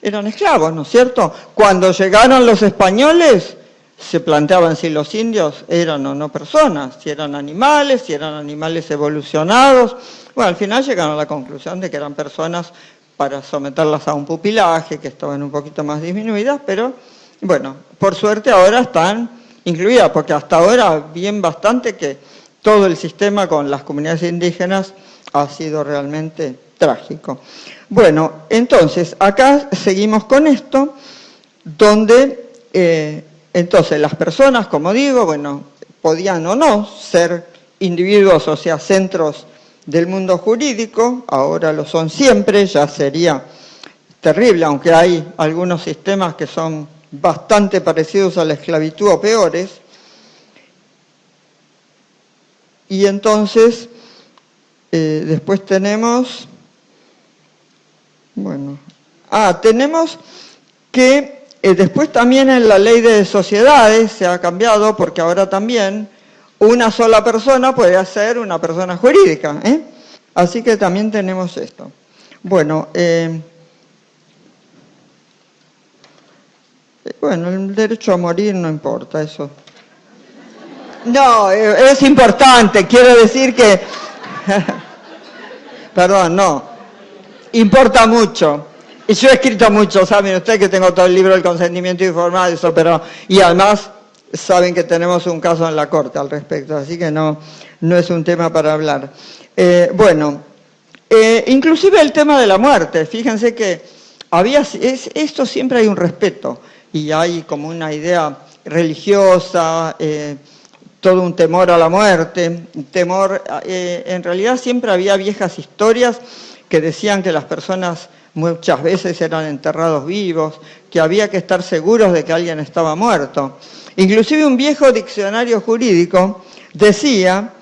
¿no es cierto? Cuando llegaron los españoles, se planteaban si los indios eran o no personas, si eran animales evolucionados. Bueno, al final llegaron a la conclusión de que eran personas para someterlas a un pupilaje, que estaban un poquito más disminuidas, pero bueno, por suerte ahora están incluidas, porque hasta ahora bien bastante que todo el sistema con las comunidades indígenas ha sido realmente trágico. Bueno, entonces, acá seguimos con esto, donde, entonces, las personas, como digo, bueno, podían o no ser individuos, o sea, centros del mundo jurídico, ahora lo son siempre, ya sería terrible, aunque hay algunos sistemas que son bastante parecidos a la esclavitud o peores. Y entonces... después tenemos, bueno, tenemos que después también en la ley de sociedades se ha cambiado porque ahora también una sola persona puede ser una persona jurídica, ¿eh? Así que también tenemos esto. Bueno, bueno, el derecho a morir no importa, eso. No, es importante, quiero decir que... Perdón, no. Importa mucho. Y yo he escrito mucho, saben ustedes que tengo todo el libro del consentimiento informado, eso, pero... Y además, saben que tenemos un caso en la Corte al respecto, así que no es un tema para hablar. Bueno, inclusive el tema de la muerte, fíjense que esto siempre hay un respeto, y hay como una idea religiosa, todo un temor a la muerte, en realidad siempre había viejas historias que decían que las personas muchas veces eran enterrados vivos, que había que estar seguros de que alguien estaba muerto. Inclusive un viejo diccionario jurídico decía,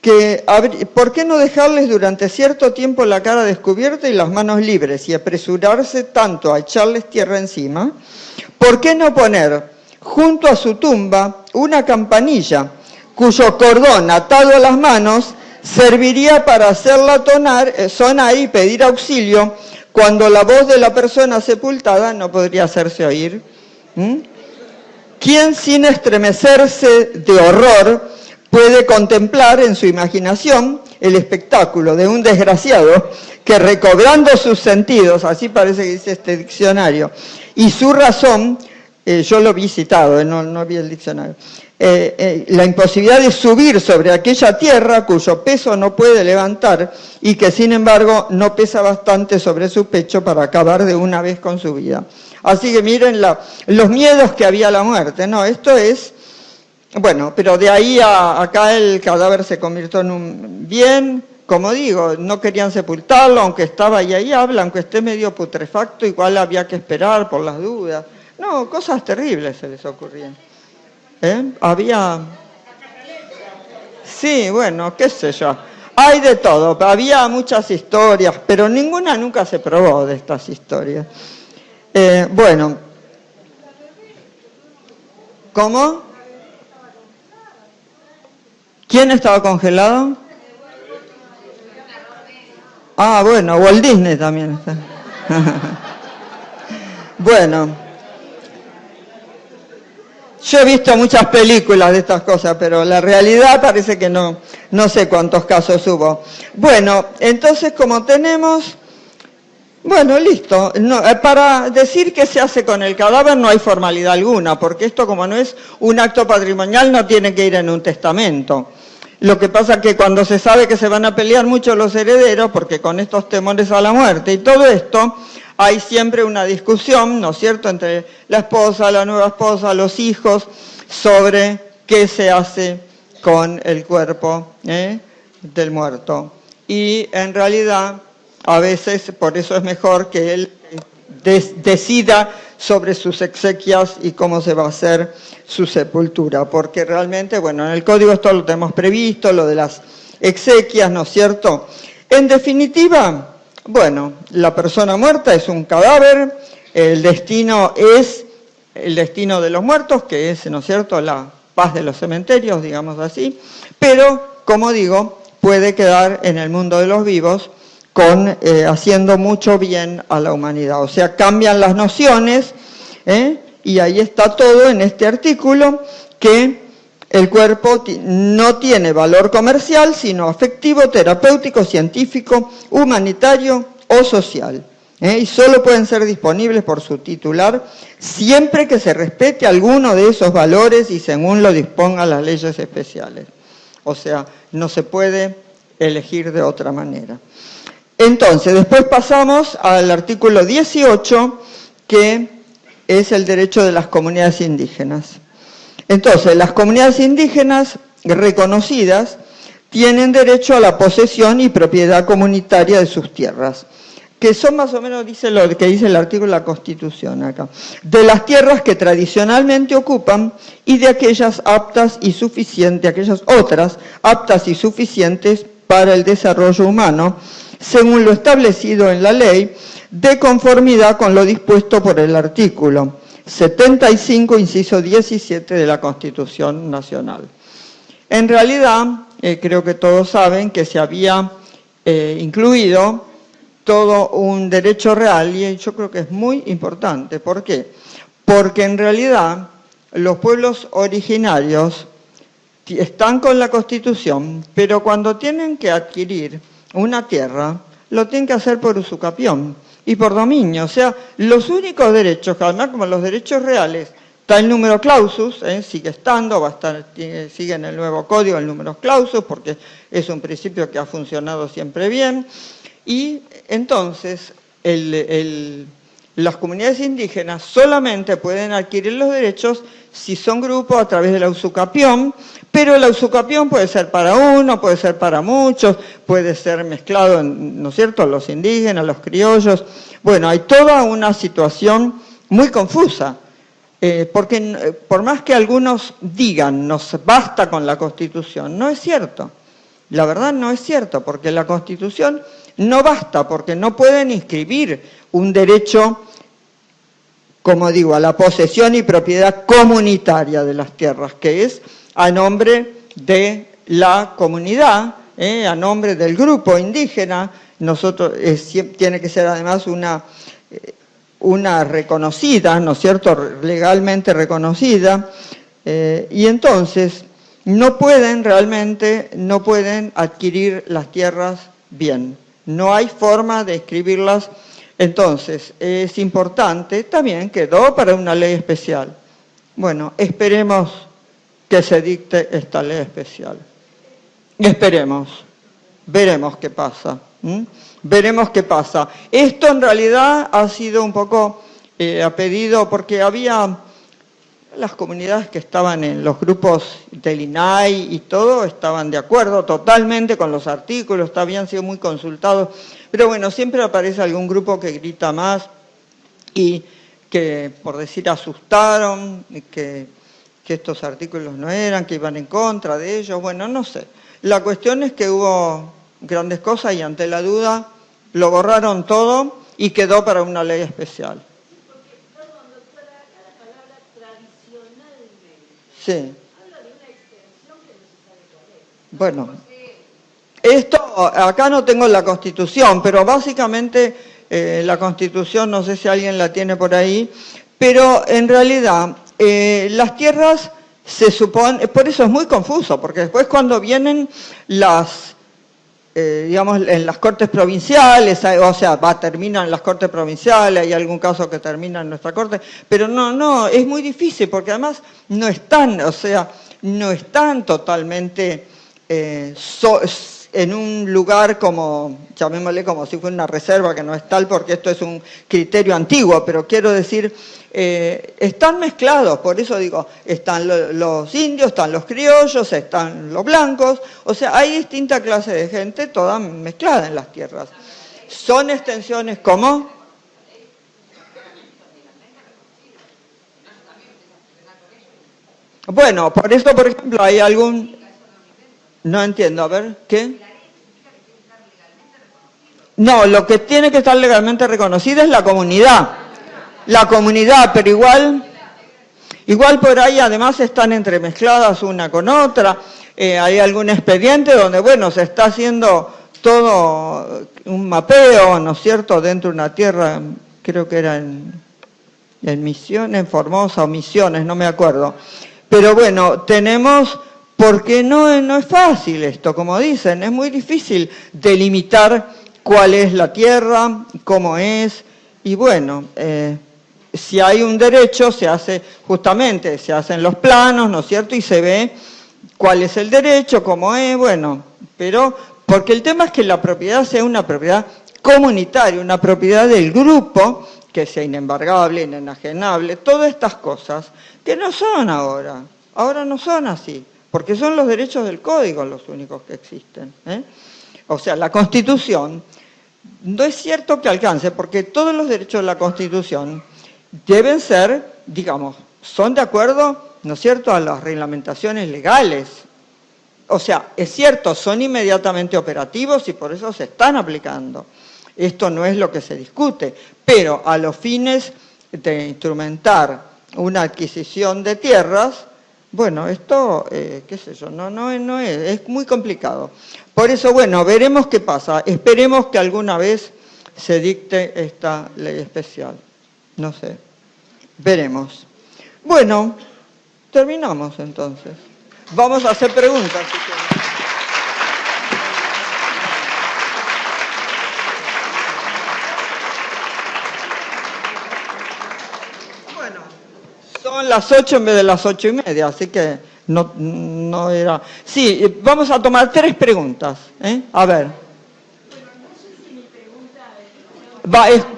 que ¿por qué no dejarles durante cierto tiempo la cara descubierta y las manos libres y apresurarse tanto a echarles tierra encima? ¿Por qué no poner junto a su tumba una campanilla cuyo cordón atado a las manos serviría para hacerla sonar y pedir auxilio cuando la voz de la persona sepultada no podría hacerse oír? ¿Quién sin estremecerse de horror puede contemplar en su imaginación el espectáculo de un desgraciado que, recobrando sus sentidos, así parece que dice este diccionario, y su razón, yo lo vi citado, no vi el diccionario, la imposibilidad de subir sobre aquella tierra cuyo peso no puede levantar y que sin embargo no pesa bastante sobre su pecho para acabar de una vez con su vida? Así que miren los miedos que había a la muerte, ¿no? Esto es, bueno, pero de ahí a acá el cadáver se convirtió en un bien, como digo, no querían sepultarlo, aunque estaba ahí habla, aunque esté medio putrefacto, igual había que esperar por las dudas. No, cosas terribles se les ocurrían. Había... Sí, bueno, qué sé yo. Hay de todo, había muchas historias, pero ninguna nunca se probó de estas historias. Bueno. ¿Cómo? ¿Quién estaba congelado? Ah, bueno, Walt Disney también está. Bueno, yo he visto muchas películas de estas cosas, pero la realidad parece que no sé cuántos casos hubo. Bueno, entonces como tenemos... Bueno, listo. No, para decir qué se hace con el cadáver no hay formalidad alguna, porque esto, como no es un acto patrimonial, no tiene que ir en un testamento. Lo que pasa es que cuando se sabe que se van a pelear mucho los herederos, porque con estos temores a la muerte y todo esto, hay siempre una discusión, ¿no es cierto?, entre la esposa, la nueva esposa, los hijos, sobre qué se hace con el cuerpo del muerto. Y en realidad, a veces, por eso es mejor que él decida sobre sus exequias y cómo se va a hacer su sepultura, porque realmente, bueno, en el código esto lo tenemos previsto, lo de las exequias, ¿no es cierto? En definitiva, bueno, la persona muerta es un cadáver, el destino es el destino de los muertos, que es, ¿no es cierto?, la paz de los cementerios, digamos así, pero, como digo, puede quedar en el mundo de los vivos haciendo mucho bien a la humanidad. O sea, cambian las nociones, y ahí está todo en este artículo, que el cuerpo no tiene valor comercial, sino afectivo, terapéutico, científico, humanitario o social. Y solo pueden ser disponibles por su titular siempre que se respete alguno de esos valores y según lo dispongan las leyes especiales. O sea, no se puede elegir de otra manera. Entonces, después pasamos al artículo 18, que es el derecho de las comunidades indígenas. Entonces, las comunidades indígenas reconocidas tienen derecho a la posesión y propiedad comunitaria de sus tierras, que son más o menos, dice lo que dice el artículo de la Constitución acá, de las tierras que tradicionalmente ocupan y de aquellas aptas y suficientes, aquellas otras aptas y suficientes para el desarrollo humano, según lo establecido en la ley, de conformidad con lo dispuesto por el artículo, 75, inciso 17 de la Constitución Nacional. En realidad, creo que todos saben que se había incluido todo un derecho real, y yo creo que es muy importante. ¿Por qué? Porque en realidad los pueblos originarios están con la Constitución, pero cuando tienen que adquirir una tierra, lo tienen que hacer por usucapión y por dominio. O sea, los únicos derechos, que además como los derechos reales, está el número clausus, sigue estando, va a estar, sigue en el nuevo código el número clausus, porque es un principio que ha funcionado siempre bien. Y entonces las comunidades indígenas solamente pueden adquirir los derechos si son grupos a través de la usucapión, pero la usucapión puede ser para uno, puede ser para muchos, puede ser mezclado, ¿no es cierto?, los indígenas, los criollos. Bueno, hay toda una situación muy confusa, porque por más que algunos digan nos basta con la Constitución, no es cierto. La verdad no es cierto, porque la Constitución no basta, porque no pueden inscribir un derecho, como digo, a la posesión y propiedad comunitaria de las tierras, que es a nombre de la comunidad, a nombre del grupo indígena. Nosotros tiene que ser además una reconocida, ¿no es cierto?, legalmente reconocida, y entonces no pueden adquirir las tierras bien. No hay forma de escribirlas. Entonces, es importante, también quedó para una ley especial. Bueno, esperemos que se dicte esta ley especial. Esperemos, veremos qué pasa. Veremos qué pasa. Esto en realidad ha sido un poco a pedido, porque había las comunidades que estaban en los grupos del INAI y todo, estaban de acuerdo totalmente con los artículos, habían sido muy consultados, pero bueno, siempre aparece algún grupo que grita más y que, por decir, asustaron, que estos artículos no eran, que iban en contra de ellos, bueno, no sé. La cuestión es que hubo grandes cosas y ante la duda lo borraron todo y quedó para una ley especial. Sí. Habla de una extensión que no se sabe cuál es. Bueno, esto, acá no tengo la Constitución, pero básicamente la Constitución, no sé si alguien la tiene por ahí, pero en realidad las tierras se supone, por eso es muy confuso, porque después cuando vienen digamos, en las cortes provinciales, o sea, terminan en las cortes provinciales, hay algún caso que termina en nuestra corte, pero no, es muy difícil, porque además no están, o sea, no están totalmente en un lugar como, llamémosle como si fuera una reserva, que no es tal, porque esto es un criterio antiguo, pero quiero decir, están mezclados, por eso digo, están los indios, están los criollos, están los blancos, o sea, hay distintas clases de gente, todas mezcladas en las tierras. Son extensiones como... Bueno, por eso, por ejemplo, hay algún... No entiendo, a ver, ¿qué? No, lo que tiene que estar legalmente reconocida es la comunidad. La comunidad, pero igual por ahí además están entremezcladas una con otra. Hay algún expediente donde, bueno, se está haciendo todo un mapeo, ¿no es cierto?, dentro de una tierra, creo que era en Misiones, en Formosa o Misiones, no me acuerdo. Pero bueno, tenemos... Porque no es fácil esto, como dicen, es muy difícil delimitar cuál es la tierra, cómo es, y bueno, si hay un derecho, se hacen los planos, ¿no es cierto?, y se ve cuál es el derecho, cómo es, bueno, pero, porque el tema es que la propiedad sea una propiedad comunitaria, una propiedad del grupo, que sea inembargable, inenajenable, todas estas cosas, que no son ahora no son así. Porque son los derechos del código los únicos que existen. O sea, la Constitución no es cierto que alcance, porque todos los derechos de la Constitución deben ser, digamos, son de acuerdo, ¿no es cierto?, a las reglamentaciones legales. O sea, es cierto, son inmediatamente operativos y por eso se están aplicando. Esto no es lo que se discute, pero a los fines de instrumentar una adquisición de tierras, bueno, esto, qué sé yo, no es muy complicado. Por eso, bueno, veremos qué pasa. Esperemos que alguna vez se dicte esta ley especial. No sé, veremos. Bueno, terminamos entonces. Vamos a hacer preguntas, si quieren. Bueno, son las 8 en vez de las 8:30, así que no era... Sí, vamos a tomar 3 preguntas, ¿eh? A ver.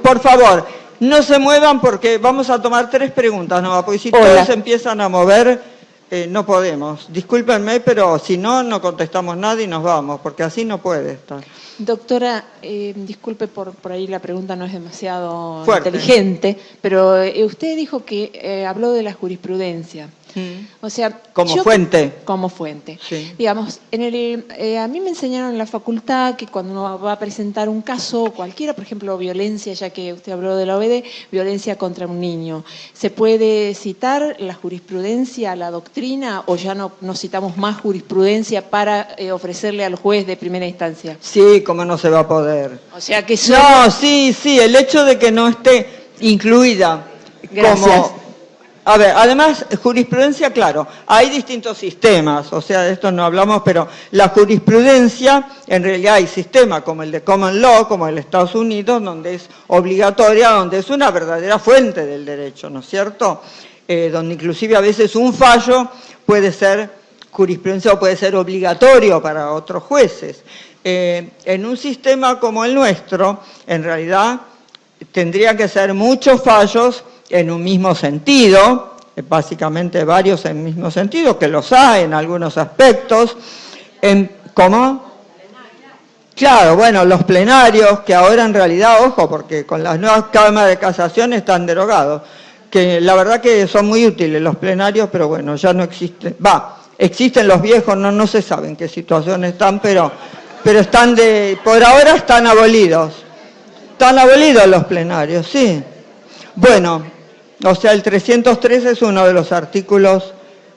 Por favor, no se muevan porque vamos a tomar 3 preguntas, ¿no? Porque si todos se empiezan a mover, no podemos. Discúlpenme, pero si no, no contestamos nada y nos vamos, porque así no puede estar. Doctora, disculpe por ahí la pregunta no es demasiado fuerte, inteligente, pero usted dijo que habló de la jurisprudencia. O sea, como fuente. Como fuente. Sí. Digamos, a mí me enseñaron en la facultad que cuando uno va a presentar un caso cualquiera, por ejemplo, violencia, ya que usted habló de la OED, violencia contra un niño, ¿se puede citar la jurisprudencia, la doctrina, o ya no citamos más jurisprudencia para ofrecerle al juez de primera instancia? Sí, ¿cómo no se va a poder? O sea que No, sí, el hecho de que no esté incluida. Gracias. Como... A ver, además, jurisprudencia, claro, hay distintos sistemas, o sea, de esto no hablamos, pero la jurisprudencia, en realidad hay sistemas como el de Common Law, como el de Estados Unidos, donde es obligatoria, donde es una verdadera fuente del derecho, ¿no es cierto? Donde inclusive a veces un fallo puede ser jurisprudencia o puede ser obligatorio para otros jueces. En un sistema como el nuestro, en realidad, tendría que ser muchos fallos en un mismo sentido, básicamente varios en el mismo sentido, que los hay en algunos aspectos. ¿Cómo? Claro, bueno, los plenarios, que ahora en realidad, ojo, porque con las nuevas cámaras de casación están derogados, que la verdad que son muy útiles los plenarios, pero bueno, ya no existen. Existen los viejos, no se sabe en qué situación están, pero están por ahora están abolidos. Están abolidos los plenarios, sí. Bueno, o sea, el 303 es uno de los artículos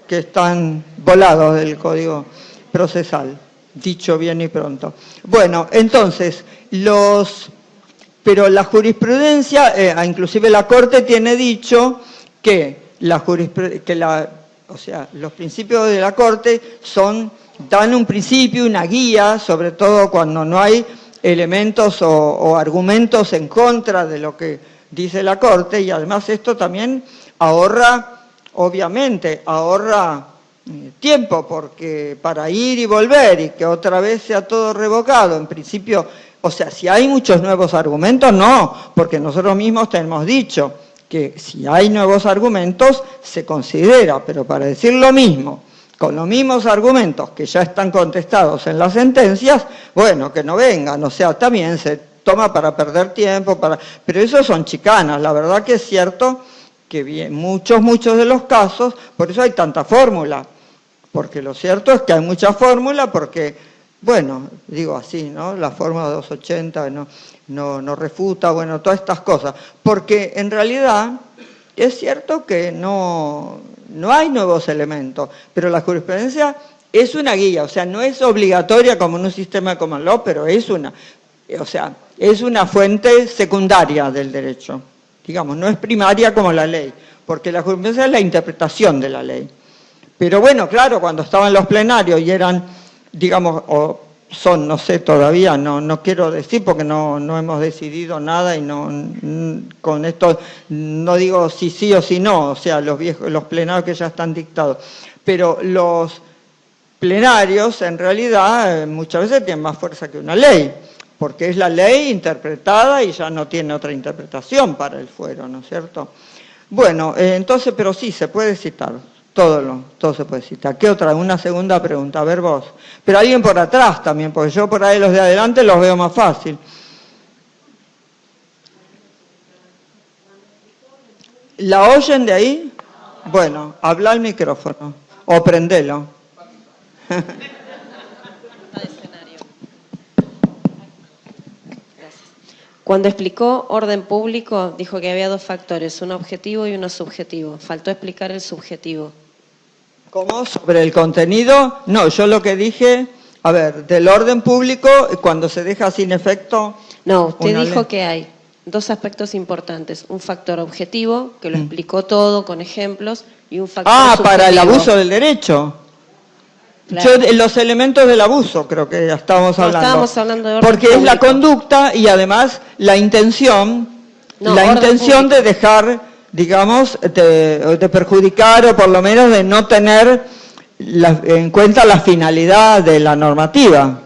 que están volados del Código Procesal, dicho bien y pronto. Bueno, entonces, pero la jurisprudencia, inclusive la Corte tiene dicho que los principios de la Corte dan un principio, una guía, sobre todo cuando no hay elementos o argumentos en contra de lo que dice la Corte, y además esto también obviamente ahorra tiempo, porque para ir y volver y que otra vez sea todo revocado, en principio, o sea, si hay muchos nuevos argumentos, no, porque nosotros mismos te hemos dicho que si hay nuevos argumentos se considera, pero para decir lo mismo, con los mismos argumentos que ya están contestados en las sentencias, bueno, que no vengan, o sea, también se toma para perder tiempo, pero eso son chicanas. La verdad que es cierto que muchos de los casos, por eso hay tanta fórmula, porque lo cierto es que hay mucha fórmula, porque, bueno, digo así, ¿no? La fórmula 280 no refuta, bueno, todas estas cosas, porque en realidad es cierto que no hay nuevos elementos, pero la jurisprudencia es una guía, o sea, no es obligatoria como en un sistema de common law, pero es una fuente secundaria del derecho, digamos, no es primaria como la ley, porque la jurisprudencia es la interpretación de la ley. Pero bueno, claro, cuando estaban los plenarios y eran, digamos, o son, no sé todavía, no quiero decir porque no hemos decidido nada y con esto no digo si sí o si no, o sea, los plenarios que ya están dictados, pero los plenarios en realidad muchas veces tienen más fuerza que una ley, porque es la ley interpretada y ya no tiene otra interpretación para el fuero, ¿no es cierto? Bueno, entonces, pero sí, se puede citar, todo se puede citar. ¿Qué otra? Una segunda pregunta, a ver vos. Pero alguien por atrás también, porque yo por ahí los de adelante los veo más fácil. ¿La oyen de ahí? Bueno, habla al micrófono, o prendelo. Cuando explicó orden público, dijo que había dos factores, uno objetivo y uno subjetivo. Faltó explicar el subjetivo. ¿Cómo? ¿Sobre el contenido? No, yo lo que dije, a ver, del orden público, cuando se deja sin efecto... No, usted una dijo ley. que hay dos aspectos importantes. Un factor objetivo, que lo explicó todo con ejemplos, y un factor subjetivo. Para el abuso del derecho. Claro. Yo, los elementos del abuso, creo que ya estábamos hablando. Estábamos hablando de orden porque es la público. conducta y además la intención, orden público. de dejar, digamos, de perjudicar o por lo menos de no tener en cuenta la finalidad de la normativa.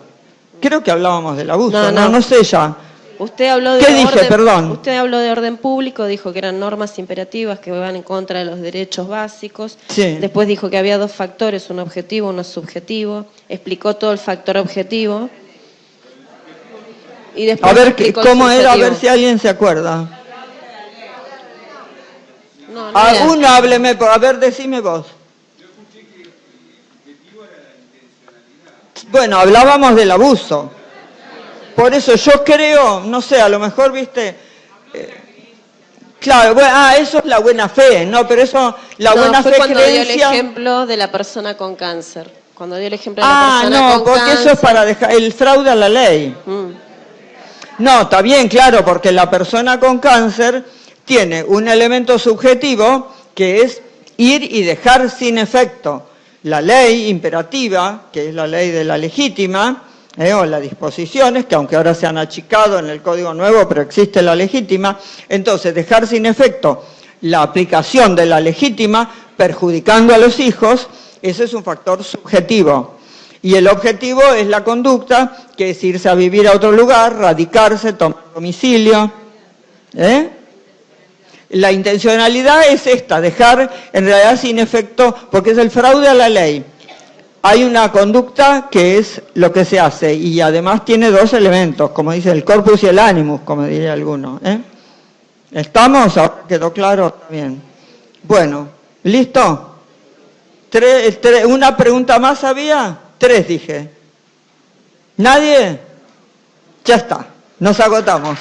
Creo que hablábamos del abuso, no sé ya. Usted habló de ¿Qué dije? Perdón. Usted habló de orden público, dijo que eran normas imperativas que van en contra de los derechos básicos. Sí. Después dijo que había dos factores, uno objetivo, uno subjetivo. Explicó todo el factor objetivo. Y después A ver, explicó el ¿cómo era? A subjetivo. ver si alguien se acuerda. No, no era. Uno, hábleme, a ver, decime vos. Bueno, hablábamos del abuso. Por eso yo creo, no sé, a lo mejor, viste, claro, bueno, eso es la buena fe, ¿no? Pero eso, la buena fue fe cuando dio el creencia... ejemplo de la persona con cáncer. Cuando dio el ejemplo de la persona no, con porque cáncer. eso es para dejar el fraude a la ley. No, está bien, claro, porque la persona con cáncer tiene un elemento subjetivo que es ir y dejar sin efecto la ley imperativa, que es la ley de la legítima, o las disposiciones, que aunque ahora se han achicado en el Código Nuevo, pero existe la legítima. Entonces, dejar sin efecto la aplicación de la legítima, perjudicando a los hijos, ese es un factor subjetivo. Y el objetivo es la conducta, que es irse a vivir a otro lugar, radicarse, tomar domicilio. La intencionalidad es esta, dejar en realidad sin efecto, porque es el fraude a la ley. Hay una conducta que es lo que se hace y además tiene dos elementos, como dice el corpus y el animus, como diría alguno. ¿Estamos? ¿Ahora quedó claro? Está bien. Bueno, ¿listo? ¿Una pregunta más había? 3 dije. ¿Nadie? Ya está, nos agotamos.